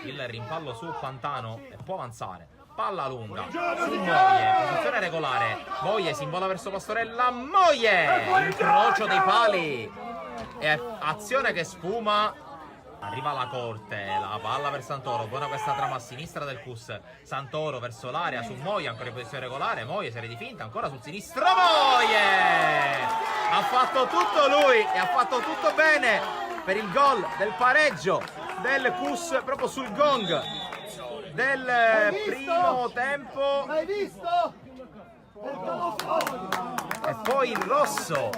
il rimpallo su Pantano e può avanzare. Palla lunga su Moglie, posizione regolare, Moglie si invola verso Pastorella, Moglie, incrocio dei pali e azione che sfuma. Arriva la corte, la palla per Santoro, buona questa trama a sinistra del CUS. Santoro verso l'area su Moglie, ancora in posizione regolare, Moglie serie di finta, ancora sul sinistro, Moglie! Ha fatto tutto lui e ha fatto tutto bene per il gol del pareggio del CUS proprio sul gong del primo tempo. L'hai visto? E poi il rosso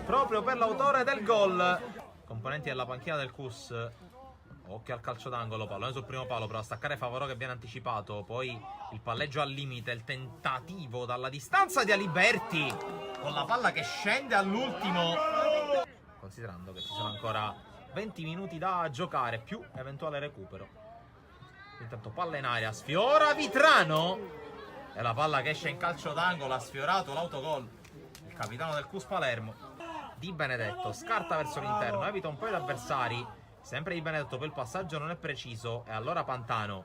proprio per l'autore del gol. Componenti della panchina del CUS, occhio al calcio d'angolo, pallone sul primo palo, prova a staccare Favorò che viene anticipato, poi il palleggio al limite, il tentativo dalla distanza di Aliberti con la palla che scende all'ultimo, considerando che ci sono ancora 20 minuti da giocare più eventuale recupero. Intanto palla in aria, sfiora Vitrano e la palla che esce in calcio d'angolo, ha sfiorato l'autogol il capitano del CUS Palermo. Di Benedetto scarta verso l'interno, evita un po' gli avversari, sempre Di Benedetto, poi il passaggio non è preciso e allora Pantano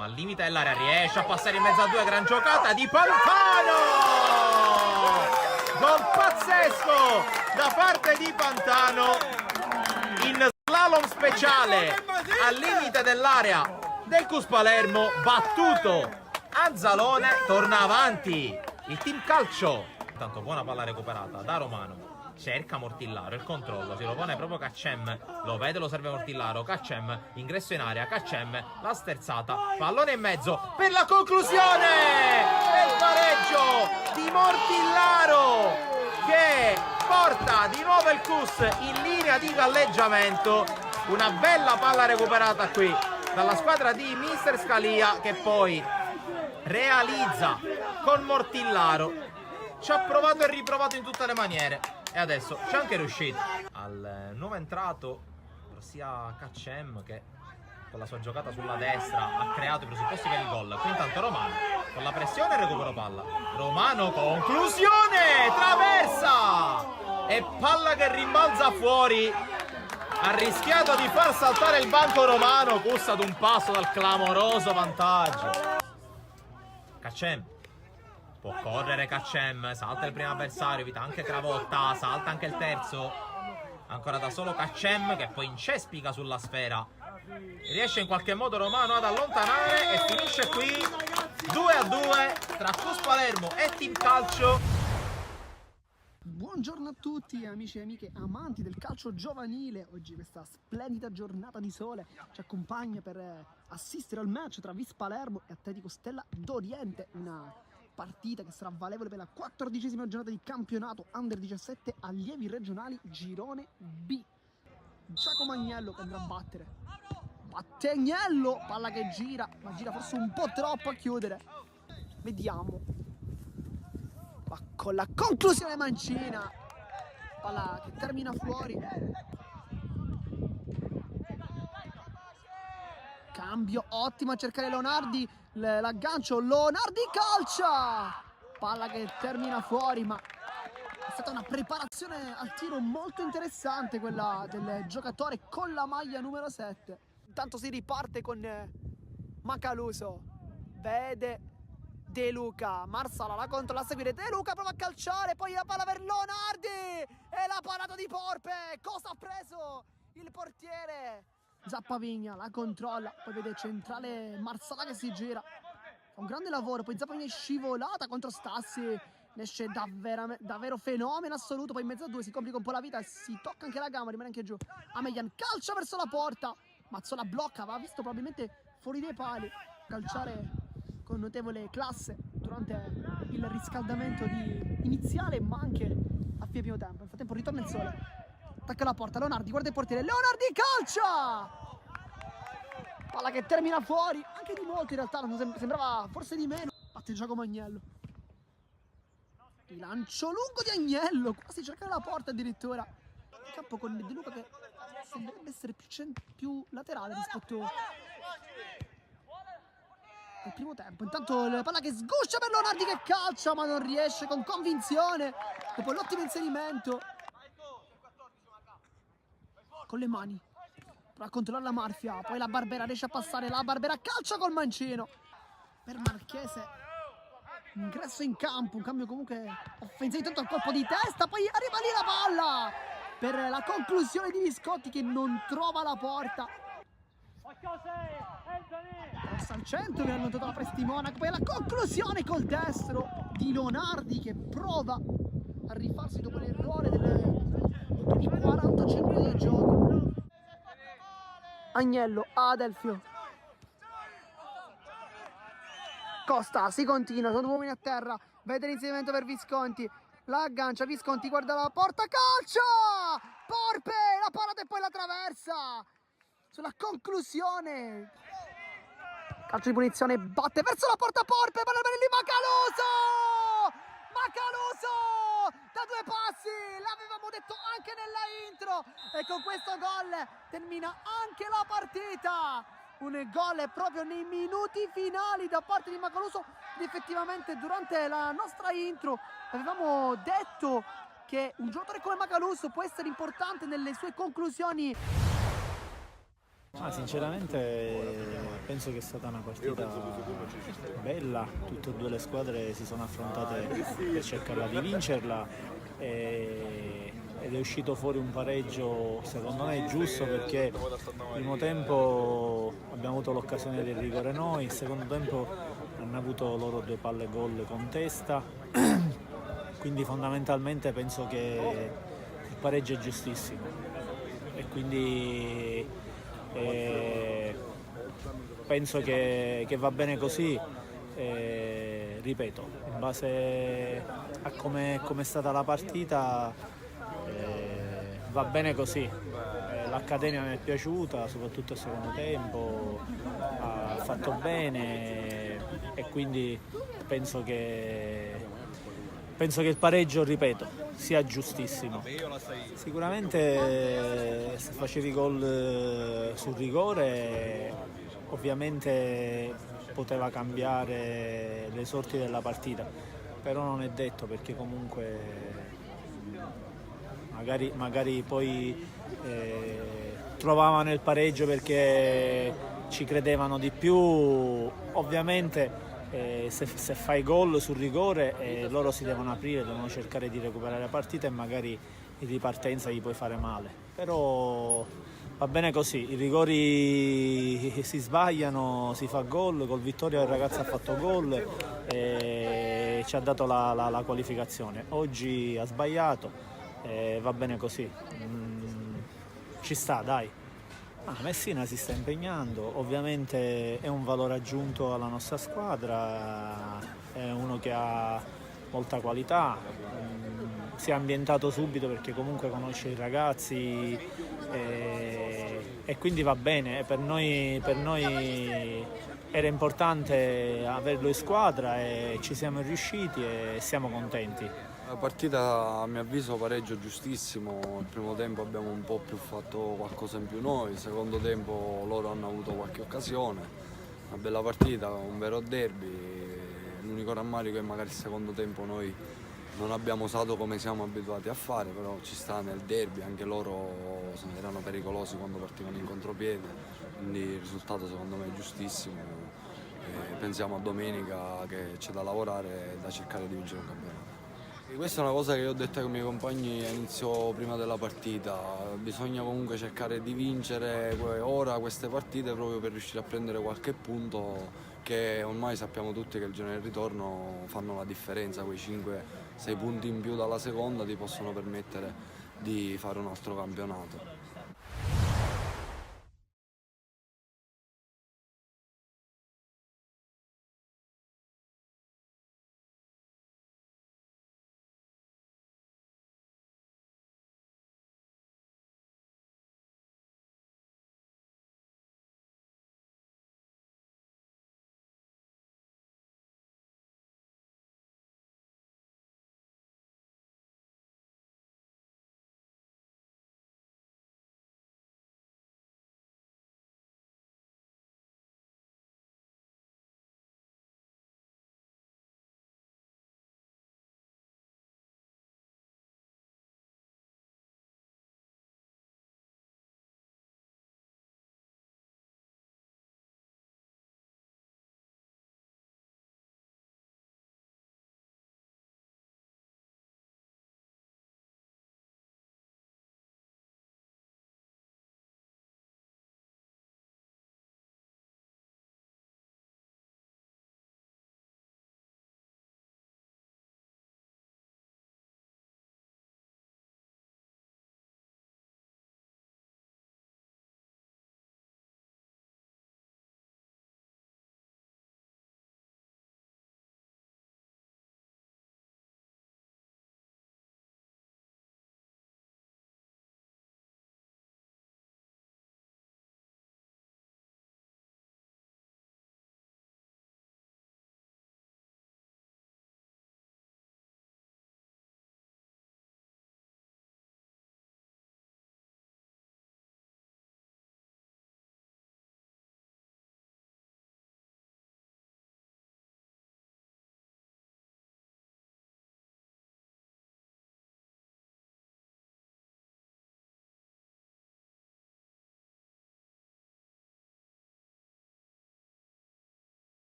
al limite dell'area riesce a passare in mezzo a 2, gran giocata di Pantano, gol pazzesco da parte di Pantano in slalom speciale al limite dell'area del CUS Palermo, battuto Anzalone, torna avanti il Team Calcio. Intanto buona palla recuperata da Romano, cerca Mortillaro, il controllo, si lo pone proprio Kaccem, lo vede, lo serve Mortillaro, Kaccem, ingresso in area, Kaccem, la sterzata, pallone in mezzo per la conclusione e il pareggio di Mortillaro che porta di nuovo il CUS in linea di galleggiamento. Una bella palla recuperata qui dalla squadra di Mister Scalia, che poi realizza con Mortillaro. Ci ha provato e riprovato in tutte le maniere e adesso c'è anche riuscito. Al nuovo entrato, ossia Kaccem, che con la sua giocata sulla destra ha creato i presupposti per il gol. Qui intanto Romano con la pressione e recupero palla. Romano, conclusione, traversa e palla che rimbalza fuori. Ha rischiato di far saltare il banco Romano, CUS ad un passo dal clamoroso vantaggio. Kaccem può correre, Kaccem, salta il primo avversario, evita anche Cravotta, salta anche il terzo. Ancora da solo Kaccem che poi incespica sulla sfera. Riesce in qualche modo Romano ad allontanare e finisce qui 2-2 tra CUS Palermo e Team Calcio. Buongiorno a tutti amici e amiche amanti del calcio giovanile. Oggi questa splendida giornata di sole ci accompagna per assistere al match tra Vis Palermo e Atletico Stella d'Oriente, una partita che sarà valevole per la 14ª giornata di campionato Under 17 allievi regionali girone B. Giacomo Agnello che andrà a battere, batte Agnello, palla che gira, ma gira forse un po' troppo a chiudere. Vediamo, ma con la conclusione mancina, palla che termina fuori. Cambio ottimo a cercare Leonardi, l'aggancio, Leonardi calcia, palla che termina fuori, ma è stata una preparazione al tiro molto interessante quella del giocatore con la maglia numero 7. Intanto si riparte con Macaluso, vede De Luca, Marsala la controlla a seguire, De Luca prova a calciare, poi la palla per Leonardi e la parata di Porpe. Cosa ha preso il portiere? Zappavigna la controlla, poi vede centrale Marsala che si gira, fa un grande lavoro, poi Zappavigna è scivolata contro Stassi, ne esce davvero fenomeno assoluto, poi in mezzo a due si complica un po' la vita e si tocca anche la gamba, rimane anche giù. Amelian calcia verso la porta, Mazzola blocca, aveva visto probabilmente fuori dai pali, calciare con notevole classe durante il riscaldamento iniziale, ma anche a fine primo tempo. Nel frattempo ritorna il sole, attacca la porta, Leonardi guarda il portiere, Leonardi calcia, palla che termina fuori, anche di molto in realtà, sembrava forse di meno. Batte Giacomo Agnello, il lancio lungo di Agnello, quasi cercare la porta addirittura. In campo con De Luca che sembrerebbe essere più laterale rispetto al primo tempo. Intanto la palla che sguscia per Leonardi che calcia, ma non riesce con convinzione dopo l'ottimo inserimento con le mani. Prova a controllare la Marfia, poi la Barbera riesce a passare, la Barbera calcia col mancino per Marchese. Ingresso in campo, un cambio comunque offensivo, intanto al colpo di testa, poi arriva lì la palla per la conclusione di Viscotti che non trova la porta. Cross al centro, viene allontanato la Prestimonaco, poi la conclusione col destro di Leonardi che prova a rifarsi dopo l'errore dei 45 di gioco. Agnello, Adelfio, Costa, si continua, sono due uomini a terra, vede l'inserimento per Visconti, la aggancia, Visconti guarda la porta, calcia! Porpe, la parata e poi la traversa! Sulla conclusione, calcio di punizione, batte verso la porta Porpe, palla per lì Macaluso! Macaluso! Da due passi, l'avevamo detto anche nella intro, e con questo gol termina anche la partita. Un gol proprio nei minuti finali da parte di Macaluso, ed effettivamente durante la nostra intro avevamo detto che un giocatore come Macaluso può essere importante nelle sue conclusioni. Sinceramente penso che è stata una partita bella, tutte e due le squadre si sono affrontate per cercare di vincerla ed è uscito fuori un pareggio secondo me giusto, perché il primo tempo abbiamo avuto l'occasione del rigore noi, il secondo tempo hanno avuto loro due palle gol con testa, quindi fondamentalmente penso che pareggio è giustissimo e quindi penso che va bene così. Ripeto, in base a come è stata la partita va bene così. L'Accademia mi è piaciuta, soprattutto il secondo tempo, ha fatto bene e quindi penso che il pareggio, ripeto, sia giustissimo. Sicuramente se facevi gol sul rigore ovviamente poteva cambiare le sorti della partita, però non è detto, perché comunque magari poi trovavano il pareggio perché ci credevano di più. Ovviamente se fai gol sul rigore loro si devono aprire, devono cercare di recuperare la partita e magari in ripartenza gli puoi fare male, però va bene così, i rigori si sbagliano, si fa gol, col Vittoria il ragazzo ha fatto gol e ci ha dato la qualificazione. Oggi ha sbagliato, va bene così, ci sta, dai. Messina si sta impegnando, ovviamente è un valore aggiunto alla nostra squadra, è uno che ha molta qualità, si è ambientato subito perché comunque conosce i ragazzi e quindi va bene. Per noi era importante averlo in squadra e ci siamo riusciti e siamo contenti. La partita, a mio avviso, pareggio giustissimo. Il primo tempo abbiamo un po' più fatto qualcosa in più noi, il secondo tempo loro hanno avuto qualche occasione. Una bella partita, un vero derby. L'unico rammarico è che magari il secondo tempo noi non abbiamo usato come siamo abituati a fare, però ci sta nel derby, anche loro erano pericolosi quando partivano in contropiede, quindi il risultato secondo me è giustissimo. Pensiamo a domenica che c'è da lavorare e da cercare di vincere un campionato. Questa è una cosa che io ho detto ai miei compagni all'inizio prima della partita, bisogna comunque cercare di vincere ora queste partite proprio per riuscire a prendere qualche punto, che ormai sappiamo tutti che il giorno del ritorno fanno la differenza, quei 5-6 punti in più dalla seconda ti possono permettere di fare un altro campionato.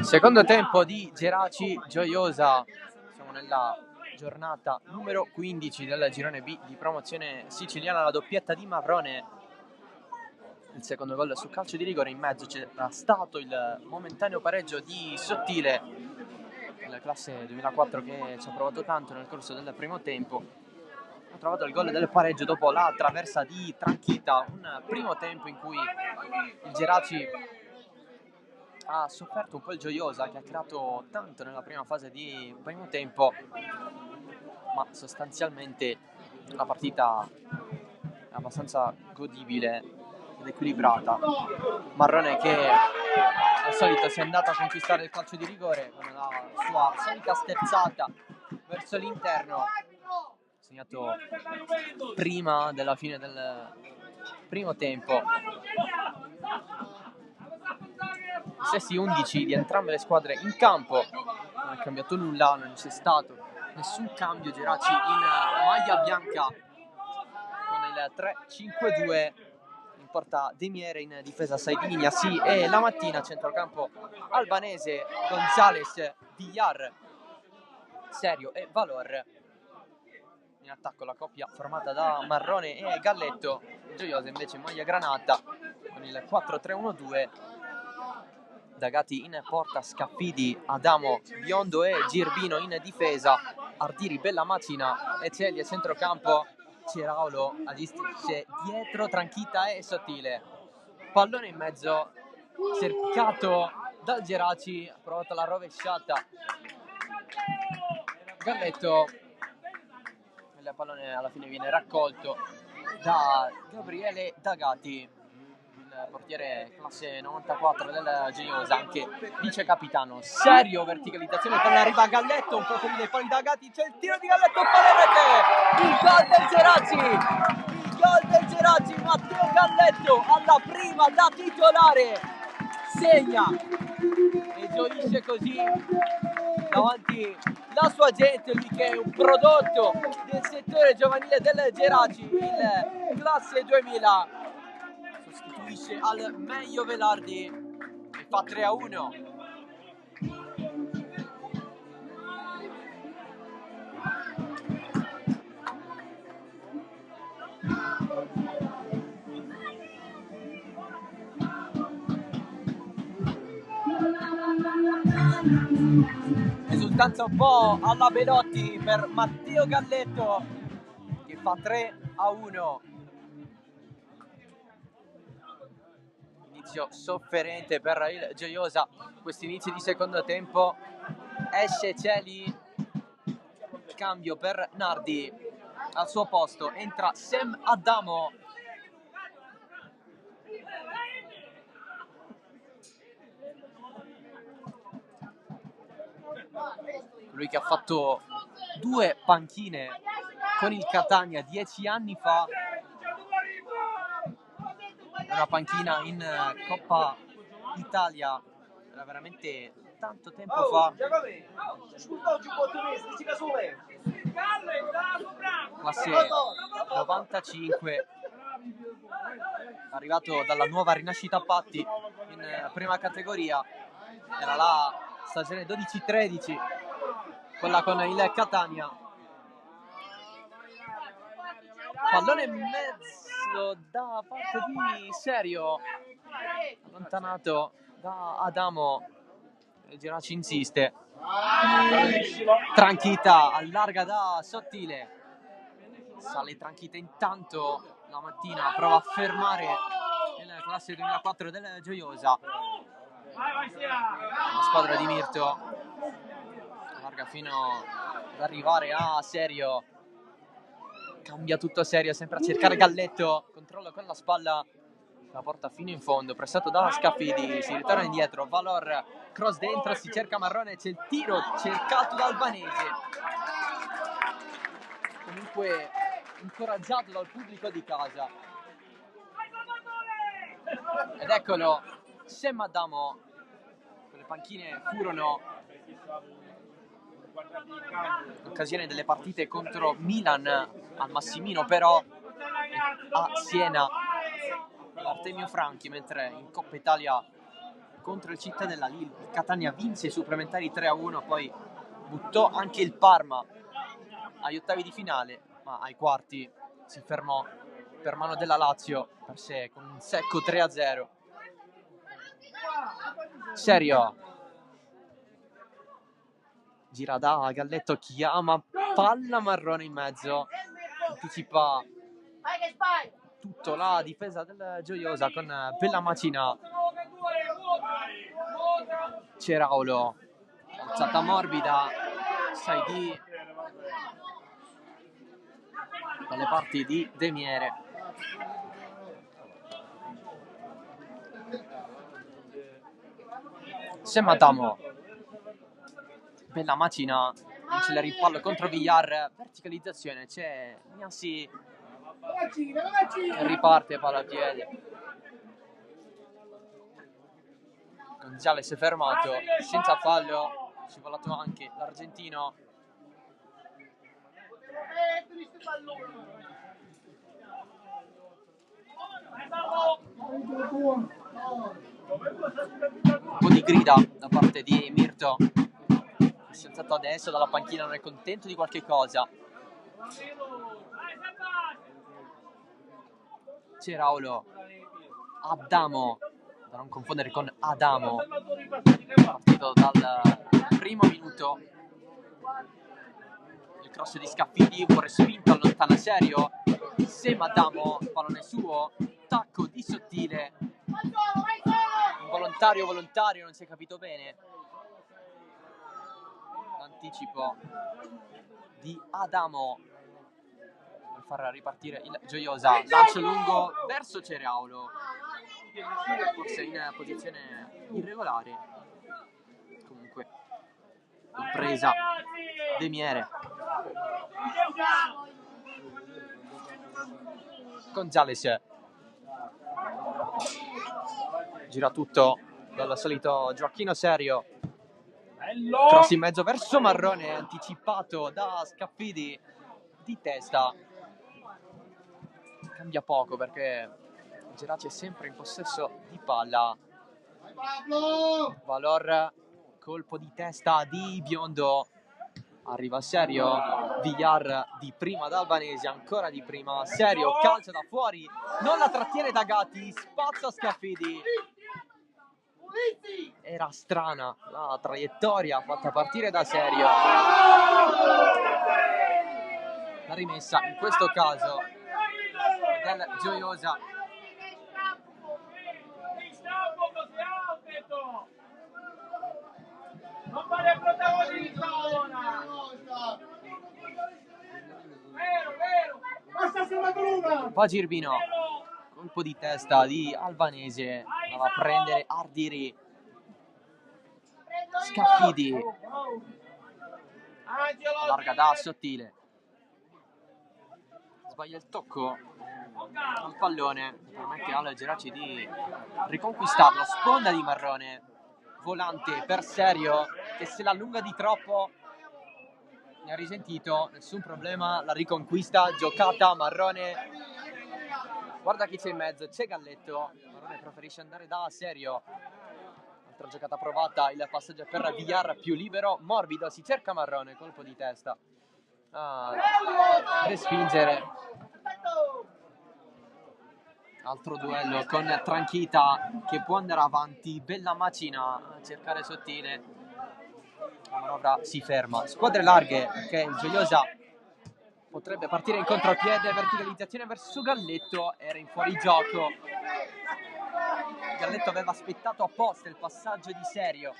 Secondo tempo di Geraci Gioiosa. Siamo nella giornata numero 15 del girone B di promozione siciliana, la doppietta di Marrone. Il secondo gol su calcio di rigore, in mezzo c'era stato il momentaneo pareggio di Sottile, la classe 2004 che ci ha provato tanto nel corso del primo tempo. Ha trovato il gol del pareggio dopo la traversa di Tranchita, un primo tempo in cui il Geraci ha sofferto un po' il Gioiosa, che ha tirato tanto nella prima fase di primo tempo, ma sostanzialmente la partita è abbastanza godibile ed equilibrata. Marrone che al solito si è andato a conquistare il calcio di rigore con la sua solita sterzata verso l'interno, segnato prima della fine del primo tempo. Stessi 11 di entrambe le squadre in campo, non è cambiato nulla, non c'è stato nessun cambio. Geraci in maglia bianca con il 3-5-2, in porta Demiere, in difesa Saidini, Assi e la mattina centrocampo albanese, Gonzales, Villar, Serio e Valor. In attacco la coppia formata da Marrone e Galletto. Gioiosa invece in maglia granata con il 4-3-1-2. Dagati in porta, Scaffidi, Adamo, Biondo e Girbino in difesa, Ardiri, Bellamacina e Celli a centrocampo. Ciraulo agisce dietro Tranchita e Sottile. Pallone in mezzo, cercato dal Geraci, ha provato la rovesciata Galletto, il pallone alla fine viene raccolto da Gabriele Dagati, il portiere classe 94 del Gioiosa, anche vice capitano. Serio, verticalizzazione, poi arriva Galletto, un po' fuori dai pali Dagati, c'è il tiro di Galletto, pallone, il gol del Geraci, il gol del Geraci. Matteo Galletto alla prima da titolare segna e gioisce così davanti la sua gente, lui che è un prodotto del settore giovanile del Geraci, il classe 2000, sostituisce al meglio Velardi e fa 3-1. Esultanza un po' alla Belotti per Matteo Galletto, che fa 3-1. Inizio sofferente per il Gioiosa, questi inizi di secondo tempo. Esce Celi, cambio per Nardi, al suo posto entra Sam Adamo. Lui che ha fatto 2 panchine con il Catania 10 anni fa, una panchina in Coppa Italia, era veramente tanto tempo fa. Classe 95, arrivato dalla nuova Rinascita Patti in prima categoria, era la stagione 12-13, quella con il Catania. Pallone in mezzo da parte di Serio, allontanato da Adamo. Il Geraci insiste, Tranchita allarga da Sottile, sale Tranchita intanto. La mattina prova a fermare il classe 2004 del Gioiosa. La squadra di Mirto allarga fino ad arrivare a Serio, cambia tutto Serio, sempre a cercare Galletto, controllo con la spalla la porta fino in fondo, pressato da Scaffidi, si ritorna indietro, Valor, cross dentro, si cerca Marrone, c'è il tiro cercato da Albanese. Comunque incoraggiato dal pubblico di casa. Ed eccolo, Sem Adamo, con le panchine furono l'occasione delle partite contro Milan al Massimino, però a Siena Artemio Franchi, mentre in Coppa Italia contro il Cittadella Lille il Catania vinse i supplementari 3-1, poi buttò anche il Parma agli ottavi di finale, ma ai quarti si fermò per mano della Lazio, per sé con un secco 3-0. Serio, gira da Galletto, chiama palla Marrone in mezzo, anticipa tutto la difesa del Gioiosa con Bellamacina. Ceraulo, alzata morbida, 6D dalle parti di Demiere. Sem Adamo, Bellamacina, vince il rimpallo contro Villar, verticalizzazione, c'è Gnassi che riparte palla a piede. Gonzales è fermato senza fallo, scivolato anche l'argentino. Un po' di grida da parte di Mirto, si è alzato adesso dalla panchina, non è contento di qualche cosa. Ceraulo, Adamo, da non confondere con Adamo, partito dal primo minuto. Il cross di Scaffidi, un po' respinto, allontana Serio. Sem Adamo, pallone suo, tacco di Sottile, volontario, non si è capito bene. L'anticipo di Adamo per far ripartire il Gioiosa, lancio lungo verso Ceraulo, forse in posizione irregolare, comunque presa Demiere. Gonzales gira tutto dal solito Gioacchino Serio, cross in mezzo verso Marrone, anticipato da Scaffidi di testa. Cambia poco perché Geraci è sempre in possesso di palla. Valor, colpo di testa di Biondo, arriva Serio, Villar di prima da Albanese, ancora di prima, Serio, calcia da fuori, non la trattiene da Gatti, spazza Scaffidi. Era strana la traiettoria fatta partire da Serio. La rimessa in questo caso del Gioiosa. Non fare protagonista ora! Vero! Basta sulla Va Girbino, colpo di testa di Albanese, va a prendere Ardiri. Scaffidi, allarga da Sottile, sbaglia il tocco al pallone, permette al Geraci di riconquistarlo. Sponda di Marrone, volante per Serio che se l'allunga di troppo, ne ha risentito, nessun problema, la riconquista, giocata Marrone, guarda chi c'è in mezzo, c'è Galletto, Marrone preferisce andare da Serio. Altra giocata provata, il passaggio per Villar più libero, morbido, si cerca Marrone, colpo di testa, respingere. Altro duello con Tranchita che può andare avanti, Bellamacina a cercare Sottile, la manovra si ferma. Squadre larghe perché il Gioiosa potrebbe partire in contropiede, verticalizzazione verso Galletto, era in fuorigioco. Galletto aveva aspettato apposta il passaggio di Serio,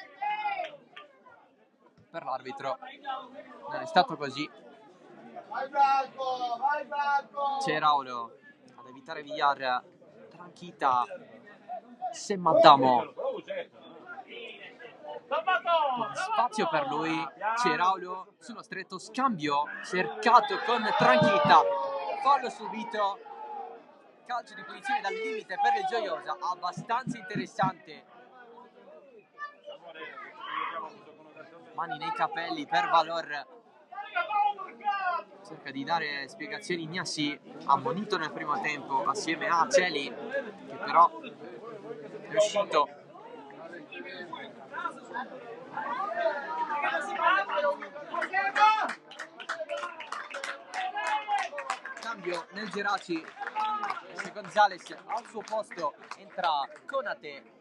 per l'arbitro non è stato così. Ceraulo ad evitare Villar, Tranchita, se Maddamo, spazio per lui, Ceraulo sullo stretto scambio cercato con Tranchita, fallo subito, calcio di punizione dal limite per il Gioiosa, abbastanza interessante. Mani nei capelli per Valor, cerca di dare spiegazioni. Gnassi, ammonito nel primo tempo assieme a Celi, che però è uscito. Cambio nel Geraci, Gonzales al suo posto entra Conate.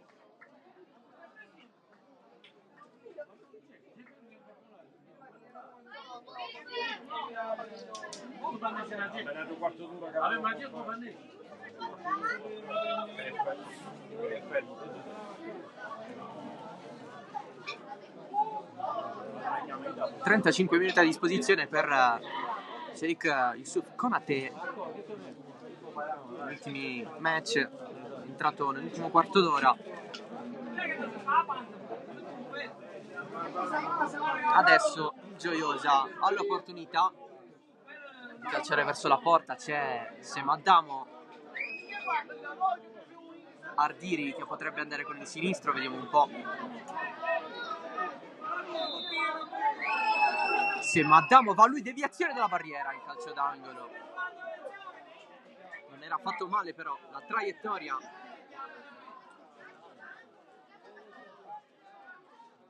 - 35 minuti a disposizione per Sheikh Yusuf Konate. Negli ultimi match è entrato nell'ultimo quarto d'ora. Adesso Gioiosa ha l'opportunità di calciare verso la porta. C'è Semaddamo, Ardiri che potrebbe andare con il sinistro, vediamo un po'. Semaddamo va lui, deviazione della barriera, il calcio d'angolo. Non era fatto male però la traiettoria.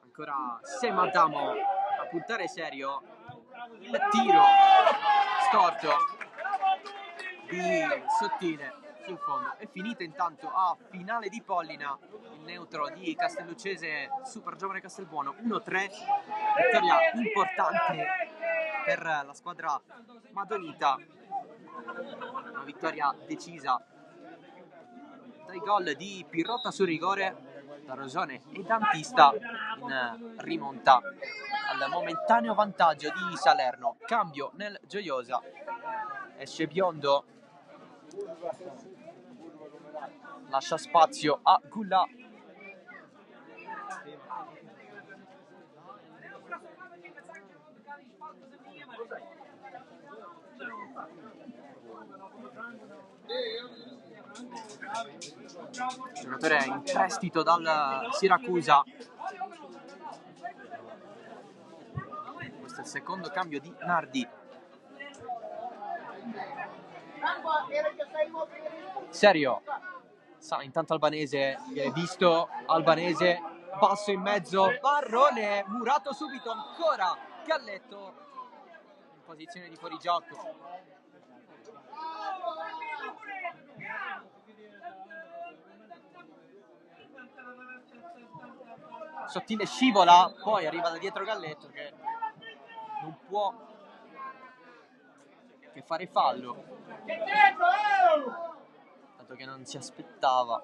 Ancora Semaddamo a puntare serio, il tiro storto di Sottile sul fondo. È finita intanto a Finale di Pollina, il neutro di Castelluccese Super Giovane Castelbuono, 1-3, vittoria importante per la squadra madonita, una vittoria decisa dai gol di Pirrotta su rigore, da Rosone e Dantista in rimonta al momentaneo vantaggio di Salerno. Cambio nel Gioiosa, esce Biondo, lascia spazio a Gulla. Giocatore in prestito dal Siracusa. Questo è il secondo cambio di Nardi. Serio. Intanto Albanese viene visto, Albanese basso in mezzo, Marrone murato subito, ancora Galletto in posizione di fuorigioco. Sottile scivola, poi arriva da dietro Galletto che non può che fare fallo, dato che non si aspettava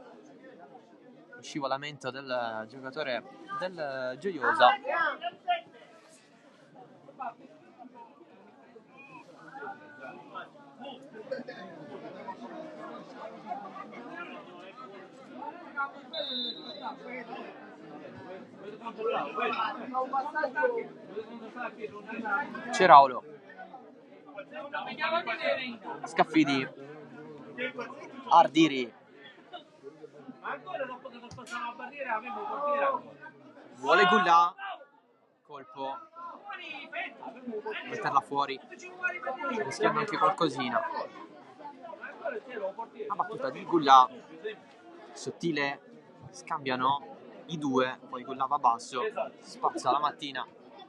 lo scivolamento del giocatore del Gioiosa. Ceraulo, Scaffidi, Ardiri, vuole Gulla, colpo, metterla fuori, rischiando anche qualcosina. La battuta di Gulla, Sottile, scambiano i due, poi Gulla va basso, spazza la mattina,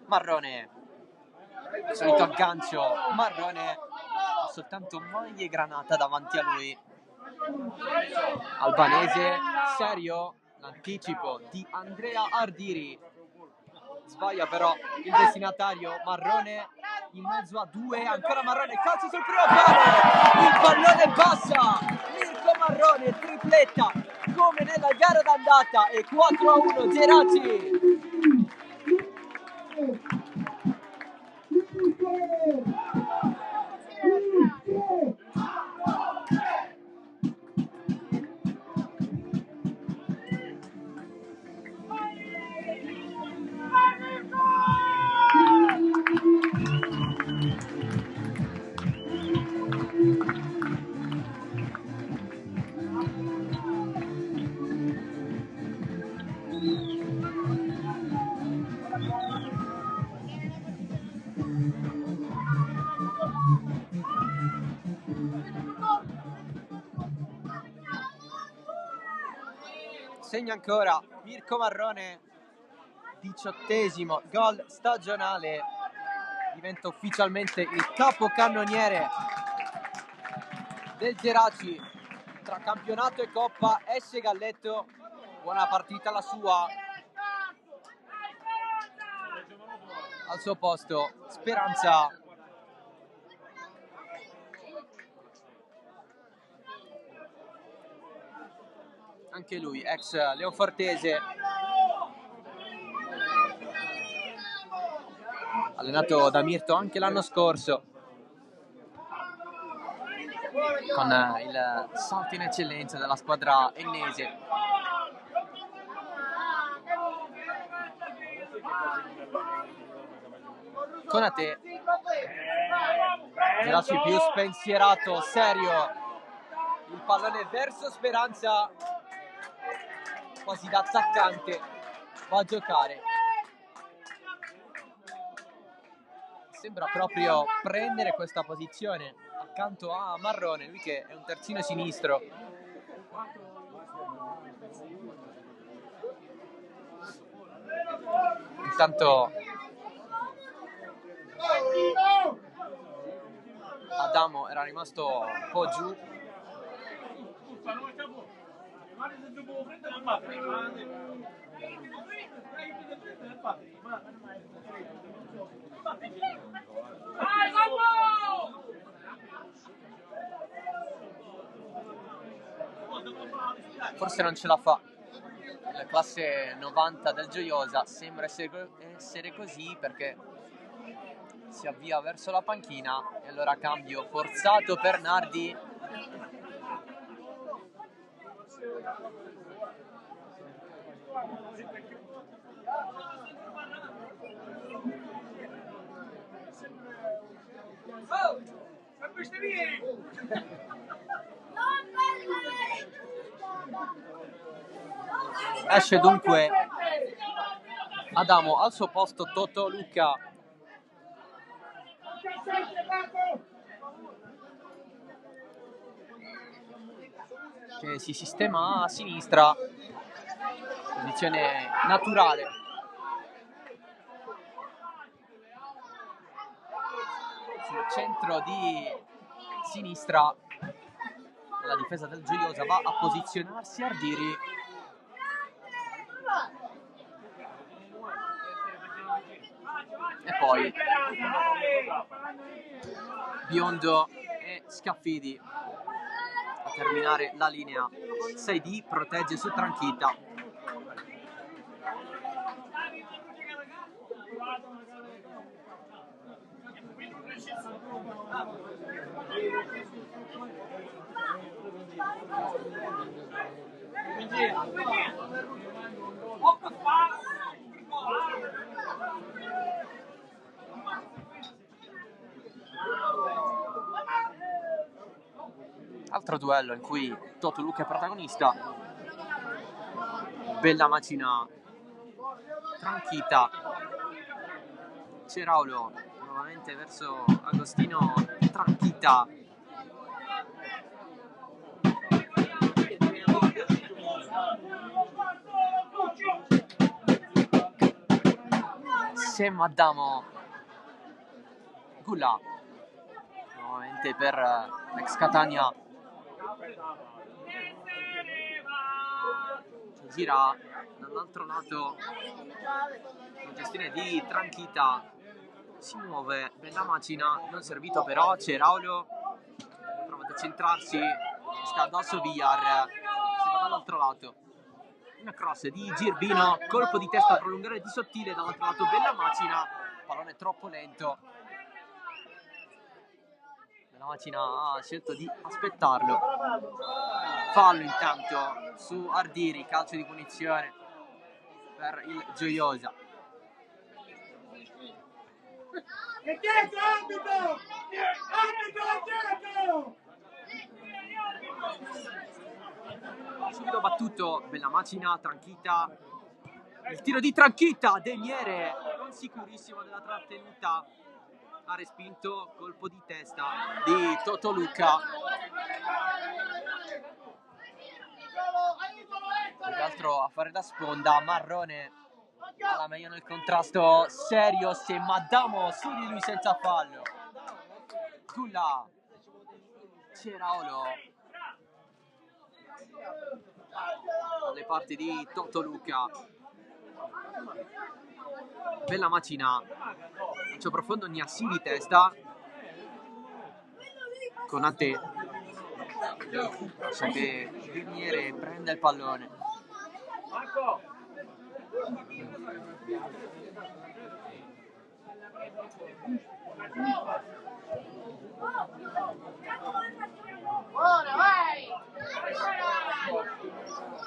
Marrone, solito aggancio, Marrone ha soltanto maglie e granata davanti a lui. Albanese, serio, l'anticipo di Andrea Ardiri, sbaglia però il destinatario, Marrone in mezzo a due, ancora Marrone, calcio sul primo palo, il pallone passa, Mirko Marrone, tripletta come nella gara d'andata e 4-1 Geraci. segna ancora Mirko Marrone, 18° gol stagionale, diventa ufficialmente il capocannoniere del Geraci tra campionato e coppa. Esce Galletto, buona partita la sua. Al suo posto Speranza. Anche lui ex Leonfortese, allenato da Mirto anche l'anno scorso, con il salto in eccellenza della squadra ennese. Konate, Geraci più spensierato, serio, il pallone verso Speranza, quasi da attaccante, va a giocare. Sembra proprio prendere questa posizione accanto a Marrone, lui che è un terzino sinistro. Intanto Adamo era rimasto un po' giù. Forse non ce la fa. La classe 90 del Gioiosa sembra essere così, perché si avvia verso la panchina e allora cambio forzato per Nardi. Esce dunque Adamo, al suo posto Totoluca. Che si sistema a sinistra, posizione naturale. Sul centro di sinistra la difesa del Gioiosa va a posizionarsi Ardiri. E poi Biondo e Scaffidi a terminare la linea. 6D protegge su Tranchita. Altro duello in cui Totoluca è protagonista. Bella macina Tranchita. Ceraulo nuovamente verso Agostino Tranchita. Sem Adamo. Gula nuovamente per ex Catania. Gira dall'altro lato, la gestione di Tranchita, si muove, bella macina, non servito però. Ceraulo prova a centrarsi, sta addosso Villar, si va dall'altro lato, una cross di Girbino, colpo di testa a prolungare di Sottile, dall'altro lato bella macina, pallone troppo lento. La macina ha scelto di aspettarlo. Fallo intanto su Ardiri, calcio di punizione per il Gioiosa. E dietro, arbitro! Arbitro, dietro! Subito battuto, bella macina, Tranchita. Il tiro di Tranchita, Deniere, non sicurissimo della trattenuta. Ha respinto, colpo di testa di Totoluca. più che altro a fare da sponda. Marrone alla meglio nel contrasto serio, se Maddamo su di lui senza fallo. Gulla, Ceraolo dalle parti di Totoluca. Bella macina, calcio profondo, Gnassi di testa. Konate, lascia che Guerniere prende il pallone.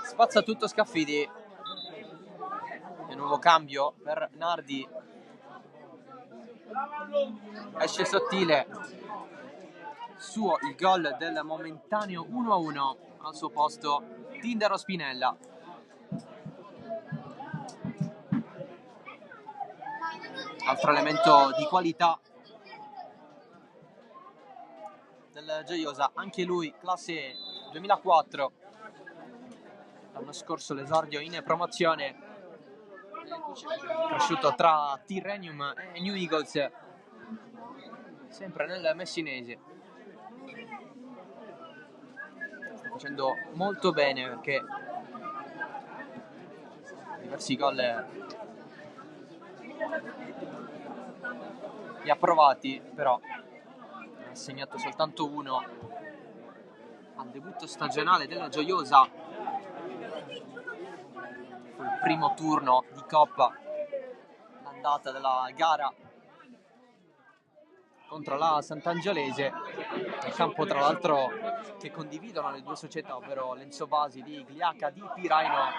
Spazza tutto Scaffidi. Di nuovo cambio per Nardi. Esce sottile. Suo il gol del momentaneo 1-1. Al suo posto Tindaro Spinella. Altro elemento di qualità del Gioiosa, anche lui classe 2004, l'anno scorso l'esordio in promozione, cresciuto tra Tirrenium e New Eagles, sempre nel messinese. Sta facendo molto bene perché diversi gol li ha provati, però ha segnato soltanto uno al debutto stagionale della Gioiosa. Fu il primo turno di Coppa, l'andata della gara contro la Sant'Angiolese, il campo tra l'altro che condividono le due società, ovvero l'Enzo Vasi di Gliaca di Piraino.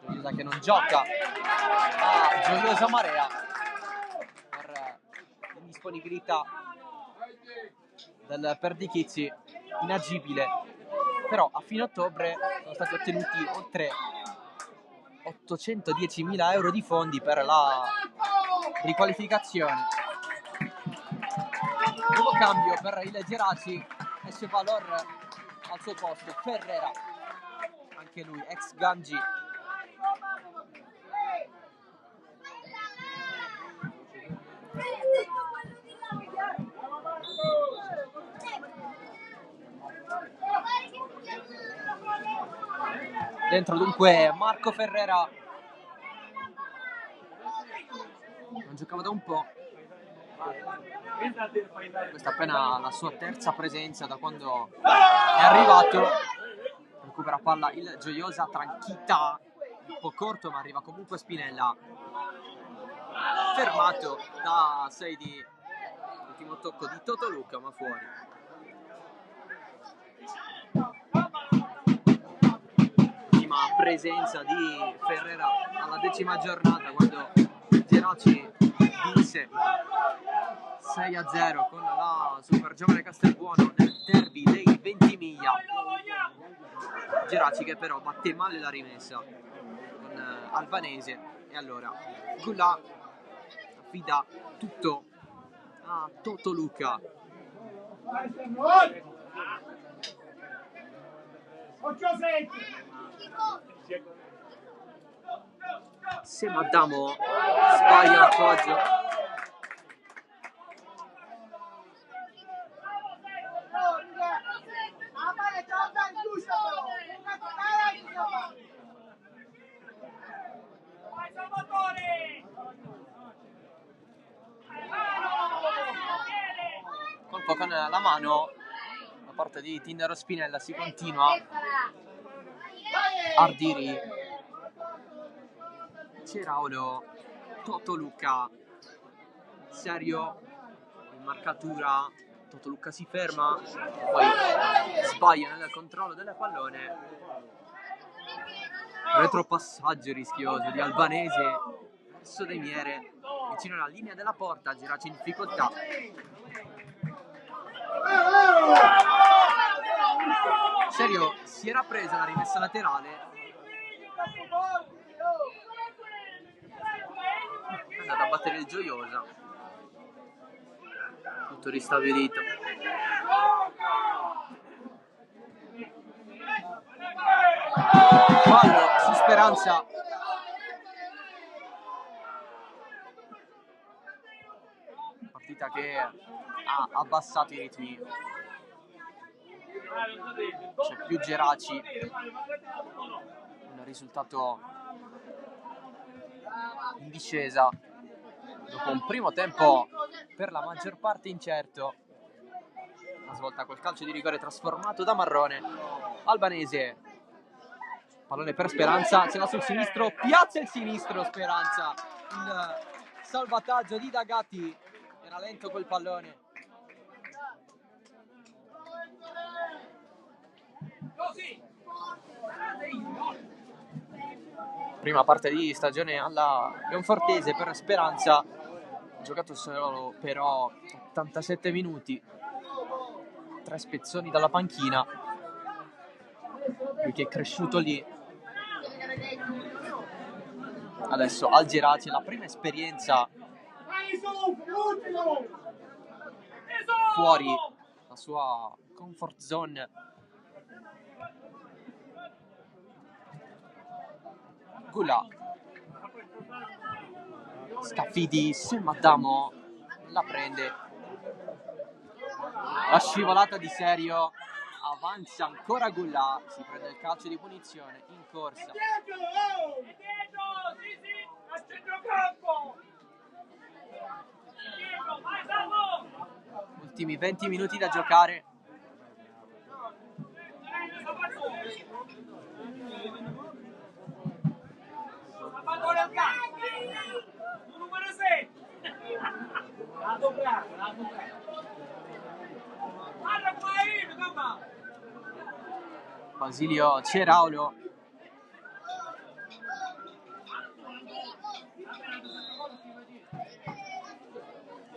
Gioiosa che non gioca a Gioiosa Marea per indisponibilità del Perdichizzi, inagibile, però a fine ottobre sono stati ottenuti oltre 810.000 euro di fondi per la riqualificazione. Nuovo cambio per il Geraci, esce Valor al suo posto, Ferrera, anche lui ex Gangi. Dentro dunque Marco Ferrera, non giocava da un po', questa è appena la sua terza presenza da quando è arrivato. Recupera palla il Gioiosa, Tranchita, un po' corto ma arriva comunque Spinella, fermato da Seidi, ultimo tocco di Totoluca ma fuori. Presenza di Ferrera alla 10ª giornata, quando Geraci vinse 6-0 con la Super Giovane Castelbuono nel derby dei Ventimiglia. Geraci che però batte male la rimessa con Albanese, e allora Gulla affida tutto a Totoluca. Se Maddamo sbaglia l'appoggio, colpo con la mano da parte di Tindaro Spinella, si continua. Ardiri, Ceraolo, Totoluca, Serio in marcatura. Totoluca si ferma, poi sbaglia nel controllo del pallone. Retropassaggio rischioso di Albanese verso De Miere, vicino alla linea della porta. Geraci in difficoltà. Serio si era presa la rimessa laterale, è andata a battere il Gioiosa, tutto ristabilito. fallo su Speranza. Partita che ha abbassato i ritmi. C'è più Geraci. Un risultato in discesa dopo un primo tempo per la maggior parte incerto. Una svolta col calcio di rigore trasformato da Marrone. Albanese, pallone per Speranza, ce l'ha sul sinistro, piazza il sinistro Speranza. Il salvataggio di D'Agati, era lento quel pallone. Prima parte di stagione alla Leonfortese per Speranza, ha giocato solo però 87 minuti, 3 spezzoni dalla panchina, lui che è cresciuto lì. Adesso al Geraci, la prima esperienza fuori la sua comfort zone. Gula, Scaffidi, Semadamo la prende, la scivolata di Serio, avanza ancora Gula, si prende il calcio di punizione in corsa. Ultimi 20 minuti da giocare. Basilio Ceraulo,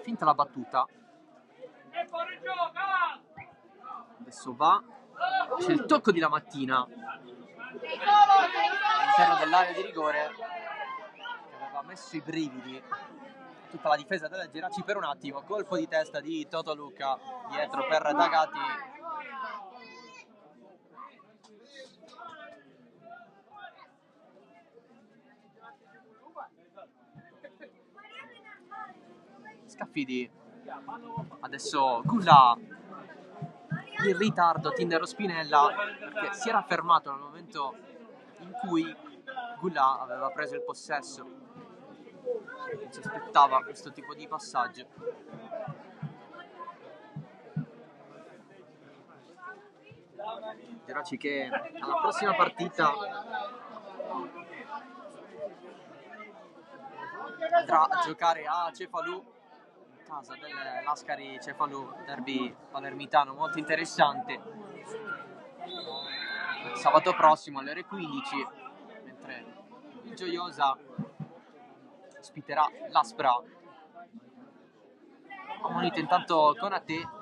finta la battuta, adesso va, c'è il tocco di Lamattina all'interno dell'area di rigore che aveva messo i brividi tutta la difesa della Geraci per un attimo. Colpo di testa di Toto Luca dietro per D'Agati. Scaffidi, adesso Gula in ritardo, Tindaro Spinella che si era fermato nel momento in cui Gula aveva preso il possesso, non si aspettava questo tipo di passaggio. Geraci che alla prossima partita andrà a giocare a Cefalù, casa del Lascari Cefalù, derby palermitano molto interessante, sabato prossimo alle ore 15, mentre il Gioiosa ospiterà l'Aspra. Ammonito intanto Conate.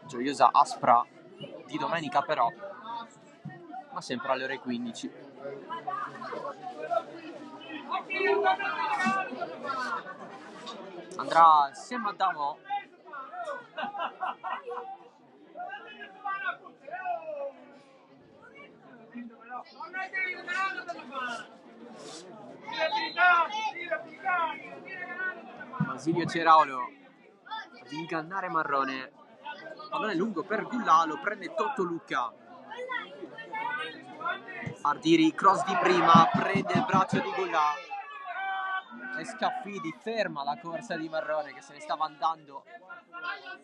Gioiosa Aspra di domenica però, ma sempre alle ore 15. Andrà Semadamo. Basilio Ceraulo ad ingannare Marrone. Pallone lungo per Gula, lo prende Toto Luca. Ardiri, cross di prima, prende il braccio di Gula e Scaffidi ferma la corsa di Marrone che se ne stava andando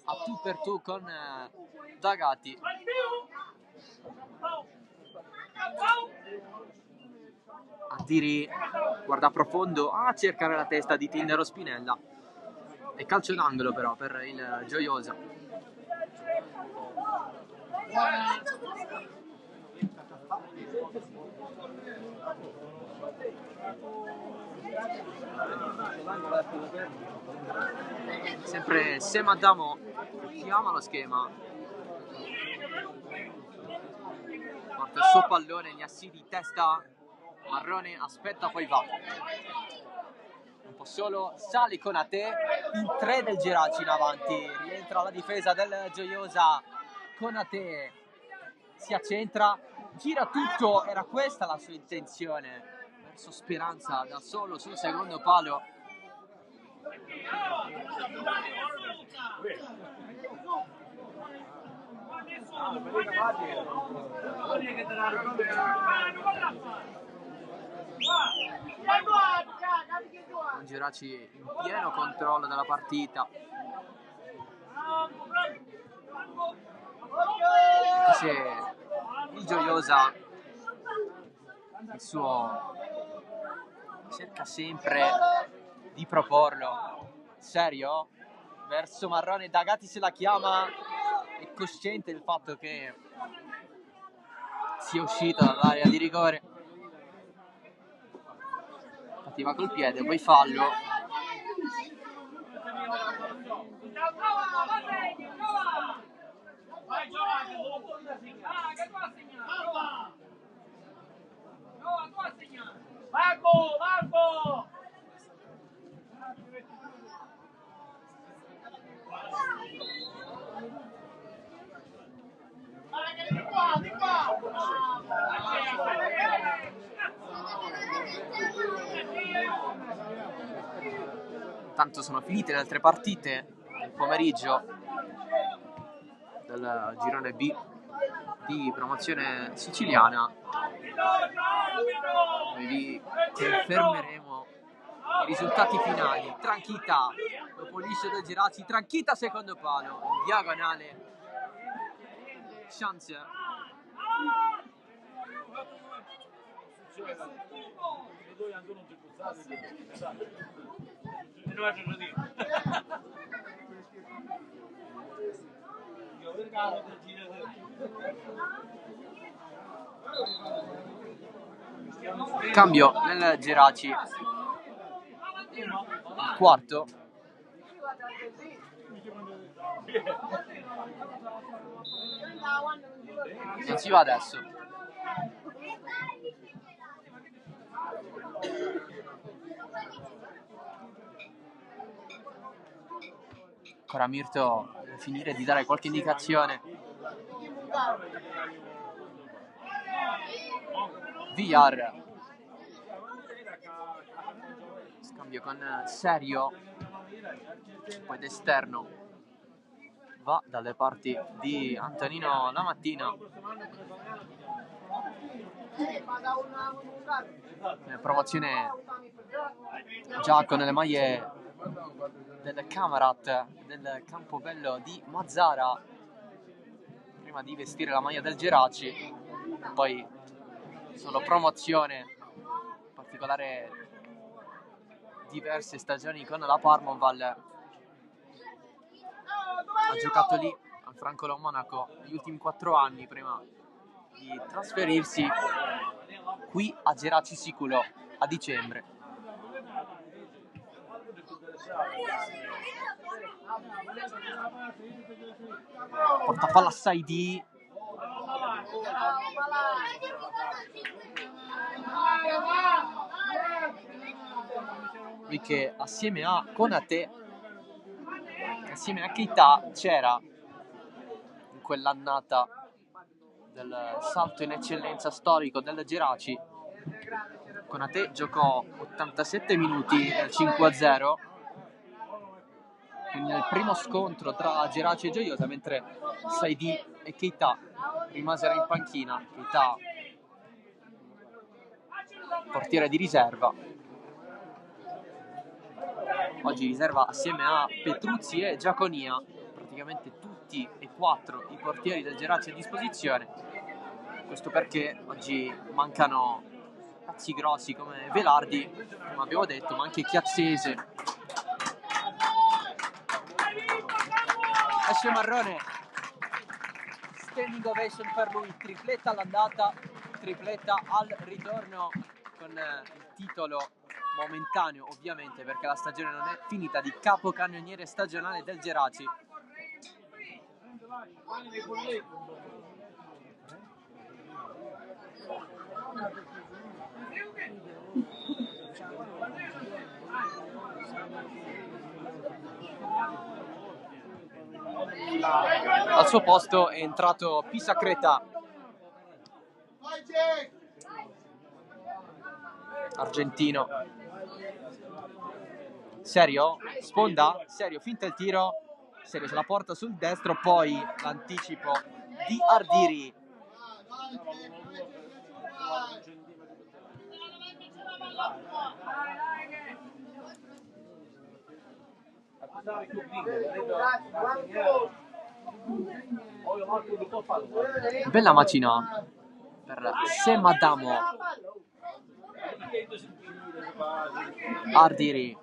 a tu per tu con D'Agati. Ardiri guarda profondo a cercare la testa di Tindaro Spinella e calcio d'angolo però per il Gioiosa. Sempre Semadamo chiama lo schema, porta il suo pallone, gli assidi testa Marrone aspetta, poi va. Un po' solo, sale Konate, in 3 del Geraci in avanti. Rientra la difesa del Gioiosa. Konate si accentra, gira tutto, era questa la sua intenzione. Verso Speranza da solo sul secondo palo. Geraci in pieno controllo della partita. Anche se il Gioiosa il suo cerca sempre di proporlo serio verso Marrone. D'Agati se la chiama, è cosciente del fatto che sia uscita dall'area di rigore. Infatti va col piede, poi fallo. Marco! Di qua! Tanto sono finite le altre partite del pomeriggio del girone B di promozione siciliana. Noi vi confermeremo i risultati finali. Tranchita dopo liscio del Geraci, Tranchita secondo palo, in diagonale. Chance. Cambio nel Geraci, il quarto. Non si va adesso. Ancora Mirto deve finire di dare qualche indicazione. Villar. Scambio con Serio. Poi d'esterno va dalle parti di Antonino Lamattina. Promozione già con le maglie del Camarat del Campobello di Mazzara, prima di vestire la maglia del Geraci. Poi solo promozione, in particolare diverse stagioni con la Parmonval. Ha giocato lì al Francolo Monaco negli ultimi 4 anni prima di trasferirsi qui a Geraci Siculo a dicembre. Portapalla Saidi. Lui che assieme a Konate, assieme a Keita, c'era in quell'annata del salto in eccellenza storico del Geraci. Konate giocò 87 minuti nel 5-0, quindi nel primo scontro tra Geraci e Gioiosa, mentre Saidi e Keita rimasero in panchina. Keita portiere di riserva, oggi riserva assieme a Petruzzi e Giaconia, praticamente tutti e 4 i portieri del Geraci a disposizione. Questo perché oggi mancano pazzi grossi come Velardi, come abbiamo detto, ma anche Chiazzese. Esce Marrone, standing ovation per lui, tripletta all'andata, tripletta al ritorno, con il titolo momentaneo ovviamente perché la stagione non è finita, di capocannoniere stagionale del Geraci. Al suo posto è entrato Pisa Creta, argentino. Serio? Sponda? Serio, finta il tiro. Serio se la porta sul destro, poi l'anticipo di Ardiri. Bella macina per Semadamo. Ardiri.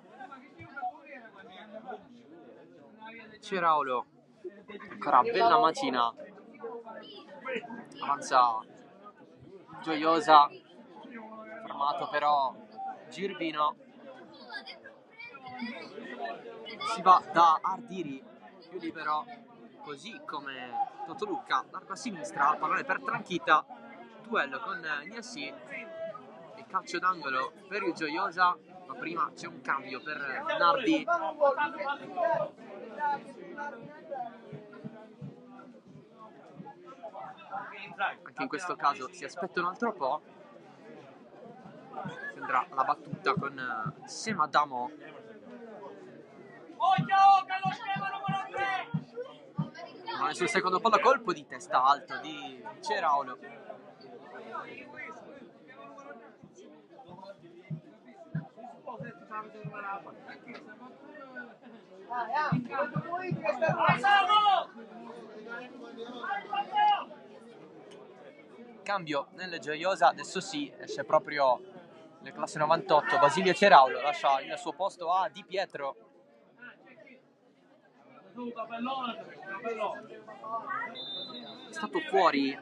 Ceraulo. Ancora bella macina. Avanza Gioiosa. Fermato però Girbino. Si va da Ardiri, più libero, così come Totolucca, largo a sinistra, pallone per Tranchita, duello con Niassi e calcio d'angolo per il Gioiosa, ma prima c'è un cambio per Nardi. Anche in questo caso si aspetta un altro po', sembra la battuta con Semadamo. Non è sul secondo palla, colpo di testa alto di Ceraulo. Cambio nel Gioiosa, adesso sì, esce proprio nel classe 98 Basilio Ceraulo, lascia il suo posto a Di Pietro. È stato fuori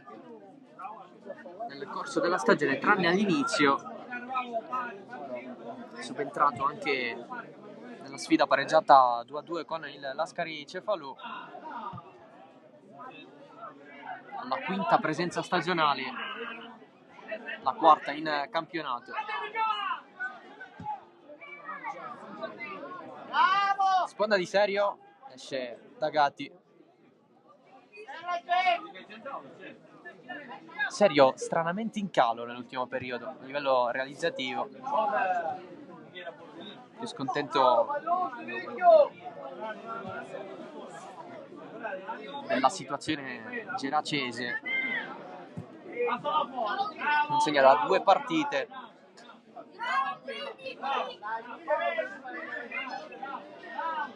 nel corso della stagione tranne all'inizio, è subentrato anche nella sfida pareggiata 2-2 con il Lascari Cefalù, la quinta presenza stagionale, la quarta in campionato. Sponda di Serio, esce da Gatti. Serio stranamente in calo nell'ultimo periodo a livello realizzativo, più scontento della situazione geracese, non segna da 2 partite.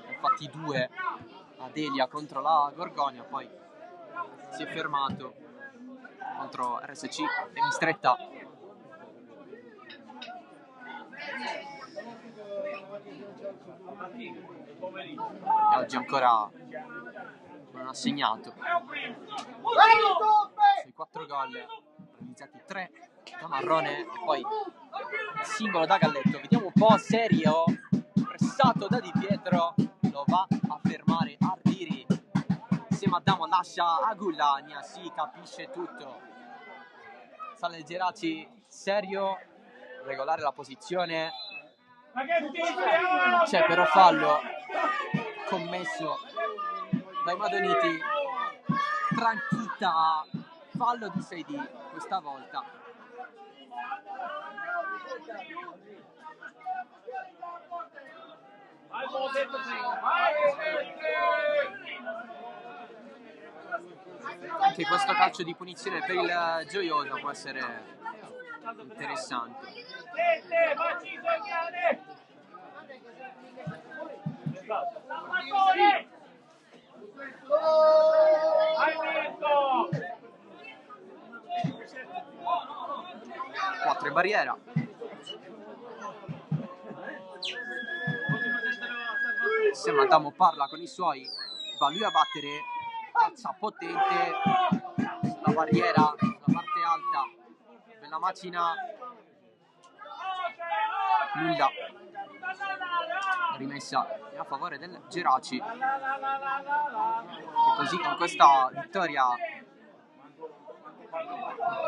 Infatti 2 a Delia contro la Gorgonia, poi si è fermato contro RSC e Mistretta. E oggi ancora non ha segnato. Sui 4 gol realizzati 3 da Marrone e poi il singolo da Galletto. Vediamo un po'. Serio, pressato da Di Pietro, lo va a fermare Ardiri. Se Maddamo lascia Agulla, Niassi capisce tutto, sale il Geraci. Serio, regolare la posizione, c'è però fallo commesso dai Madoniti. Tranchita, fallo di 6D questa volta. Anche questo calcio di punizione per il Gioiosa può essere interessante. Quattro in barriera. Se Maddamo parla con i suoi, va lui a battere, calcia potente, la barriera, la parte alta della macina, nulla, rimessa a favore del Geraci, che così con questa vittoria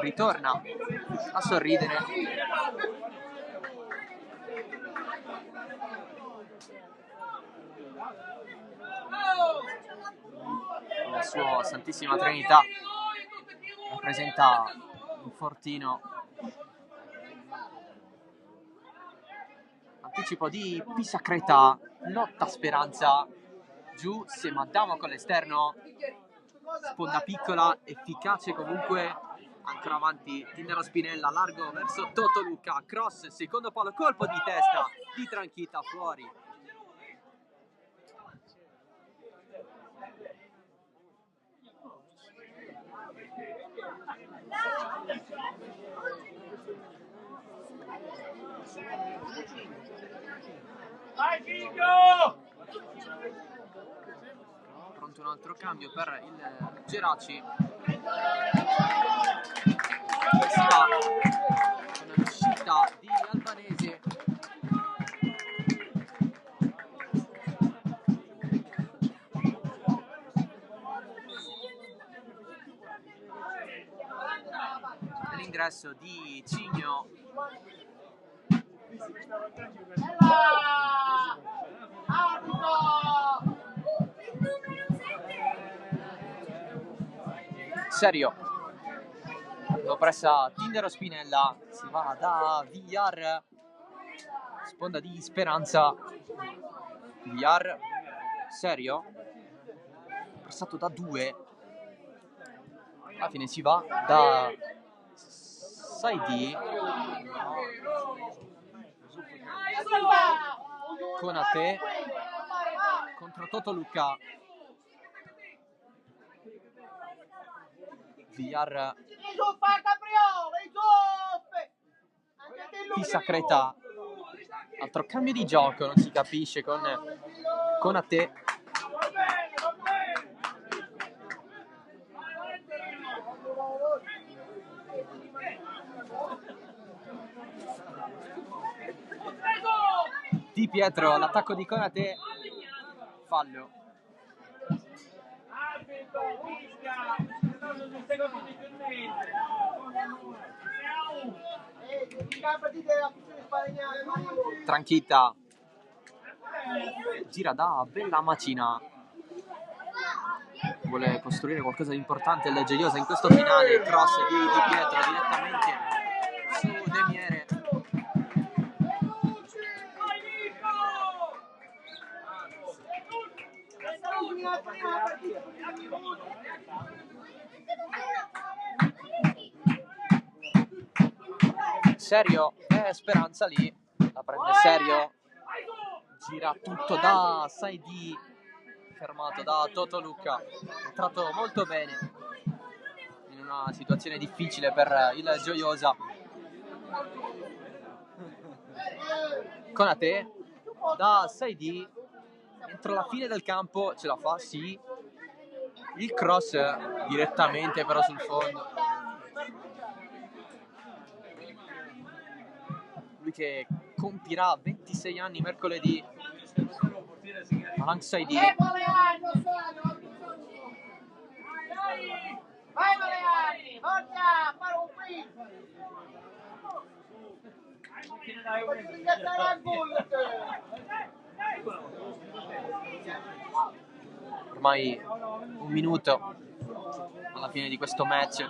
ritorna a sorridere. la sua Santissima Trinità rappresenta un fortino. Anticipo di Pisacreta, lotta Speranza, giù, se Maddamo con l'esterno, sponda piccola, efficace comunque, ancora avanti Tindaro Spinella, largo verso Totoluca, cross, secondo palo, colpo di testa di Tranchita fuori. Vai Figlio! Pronto un altro cambio per il Geraci. Si va con l'uscita di Albanese. L'ingresso di Cigno. Serio, lo pressa Tindaro Spinella, si va da Villar, sponda di Speranza, Villar, Serio, pressato da 2, alla fine si va da Saidi, Konate contro Totoluca. Villar, Pisacreta, altro cambio di gioco, non si capisce con Konate. Di Pietro, l'attacco di Konate, fallo. Tranchita gira da Bella Macina, vuole costruire qualcosa di importante il Gioiosa in questo finale. Cross di Pietro direttamente su Demiere. Serio, Speranza lì, la prende Serio, gira tutto da Saidi, fermato da Totoluca, è entrato molto bene in una situazione difficile per il Gioiosa. Konate da Saidi, entro la fine del campo, ce la fa, sì, il cross direttamente però sul fondo. Lui che compirà 26 anni mercoledì, Malang Saidi. Vai Maleani, forza, fare un Ormai un minuto alla fine di questo match.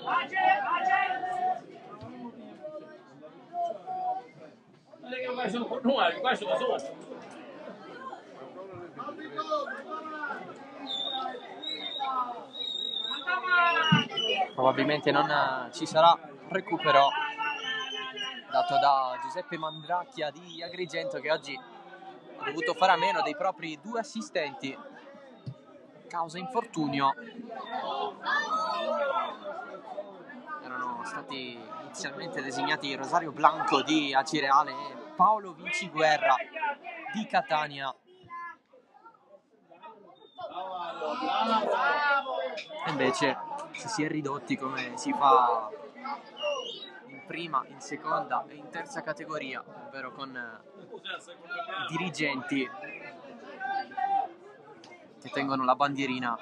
Probabilmente non ci sarà recupero dato da Giuseppe Mandracchia di Agrigento, che oggi ha dovuto fare a meno dei propri 2 assistenti causa infortunio. Erano stati inizialmente designati Rosario Blanco di Acireale e Paolo Vinciguerra di Catania. E invece si è ridotti come si fa in prima, in seconda e in terza categoria, ovvero con i dirigenti che tengono la bandierina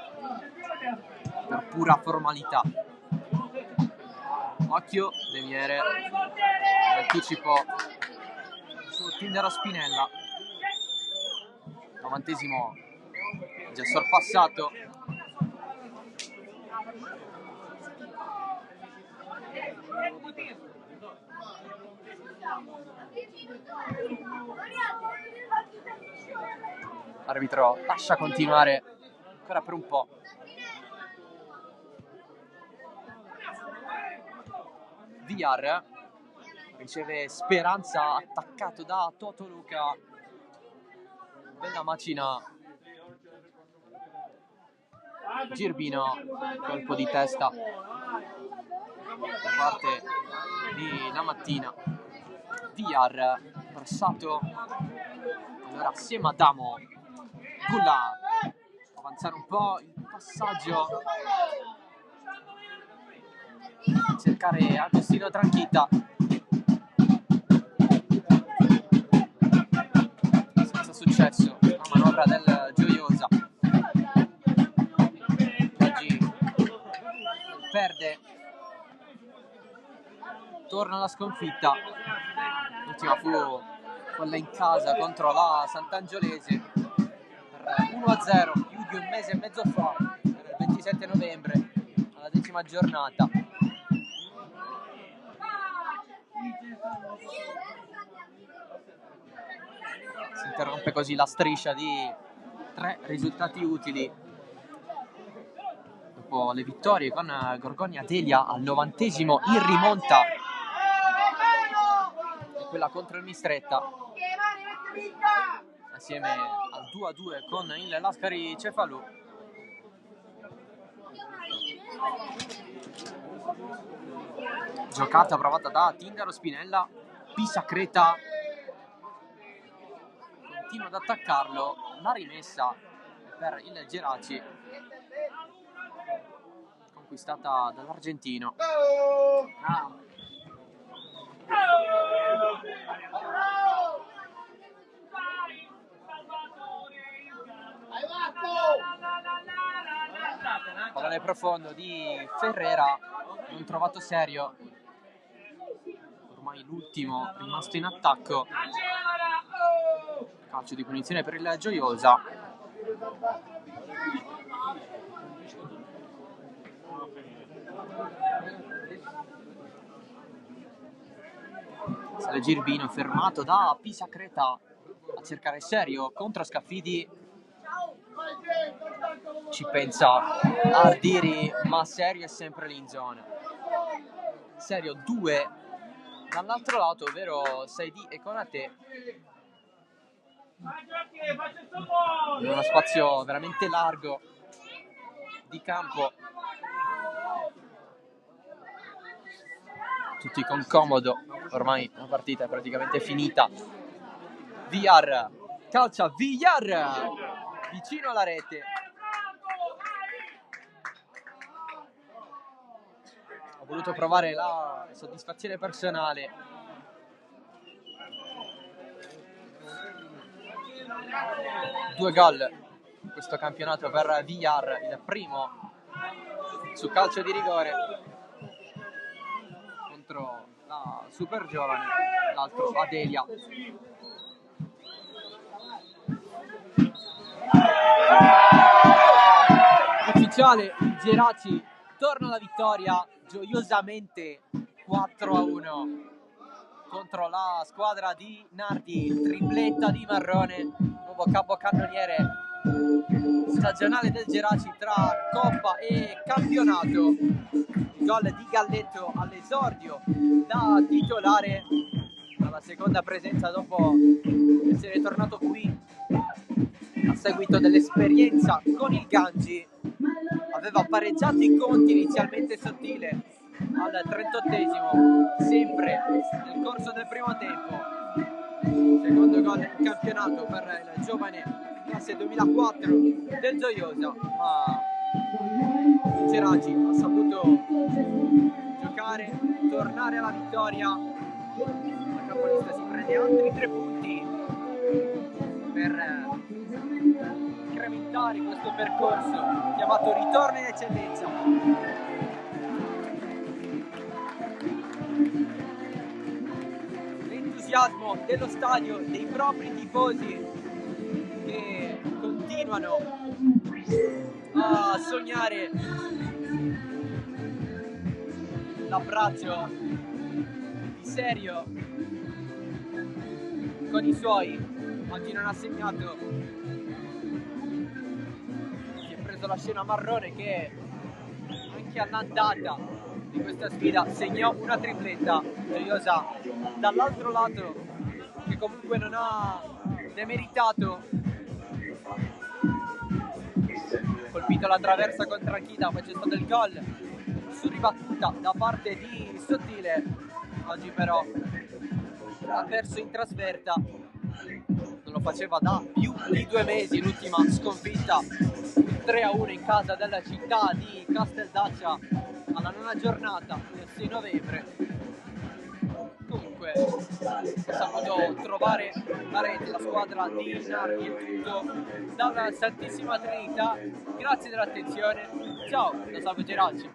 per pura formalità. Occhio, Demiere, anticipo su Tindaro Spinella, 90esimo già sorpassato. L'arbitro lascia continuare ancora per un po'. Villar riceve Speranza, attaccato da Totoluca. Bella macina. Girbino, colpo di testa da parte di Lamattina. Villar passato. Allora assieme a Damo Gulla avanzare un po' il passaggio, cercare Agostino Tranchita, senza successo la manovra del Gioiosa. Oggi perde, torna la sconfitta. L'ultima fu quella in casa contro la Sant'Angiolese per 1-0 più di un mese e mezzo fa, per il 27 novembre, alla 10ª giornata. Si interrompe così la striscia di 3 risultati utili dopo le vittorie con Gorgonia Delia al 90° in rimonta e quella contro il Mistretta, assieme al 2-2 con il Lascari Cefalù. Giocata provata da Tindaro Spinella. Pisacreta continua ad attaccarlo. La rimessa per il Geraci, conquistata dall'argentino. Pallone profondo di Ferrera, non trovato serio, ormai l'ultimo rimasto in attacco. Calcio di punizione per il Gioiosa. Sale Girbino, fermato da Pisacreta a cercare Serio contro Scaffidi. Ci pensa Ardiri, ma Serio è sempre lì in zona. Serio 2 dall'altro lato, ovvero Saidi e Konate, in uno spazio veramente largo di campo, tutti con comodo. Ormai la partita è praticamente finita. Villar calcia, Villar vicino alla rete. Ho voluto provare la soddisfazione personale. Due gol in questo campionato per Villar, il primo su calcio di rigore contro la super giovane, l'altro Adelia. Ufficiale, il Geraci torna alla vittoria gioiosamente 4-1 contro la squadra di Nardi. Tripletta di Marrone, nuovo capocannoniere stagionale del Geraci tra Coppa e campionato. Gol di Galletto all'esordio da titolare, alla seconda presenza dopo essere tornato qui a seguito dell'esperienza con il Gangi. Aveva pareggiato i conti inizialmente sottile al 38esimo, sempre nel corso del primo tempo. Secondo gol in campionato per il giovane classe 2004 del Gioiosa, ma il Geraci ha saputo giocare, tornare alla vittoria. La capolista si prende altri 3 punti per incrementare questo percorso chiamato ritorno in eccellenza. L'entusiasmo dello stadio, dei propri tifosi che continuano a sognare l'abbraccio di Serio con i suoi. Oggi non ha segnato, si è preso la scena marrone che anche all'andata di questa sfida segnò una tripletta gioiosa dall'altro lato, che comunque non ha demeritato, colpito la traversa con tranquillità, poi c'è stato il gol su ribattuta da parte di Sottile. Oggi però ha perso in trasferta, non lo faceva da più di 2 mesi, l'ultima sconfitta 3-1 in casa della città di Casteldaccia alla 9ª giornata del 6 novembre. Comunque ha saputo trovare la rete la squadra di Nardi. È tutto dalla Santissima Trinità, grazie dell'attenzione, ciao da Salvo Geracci.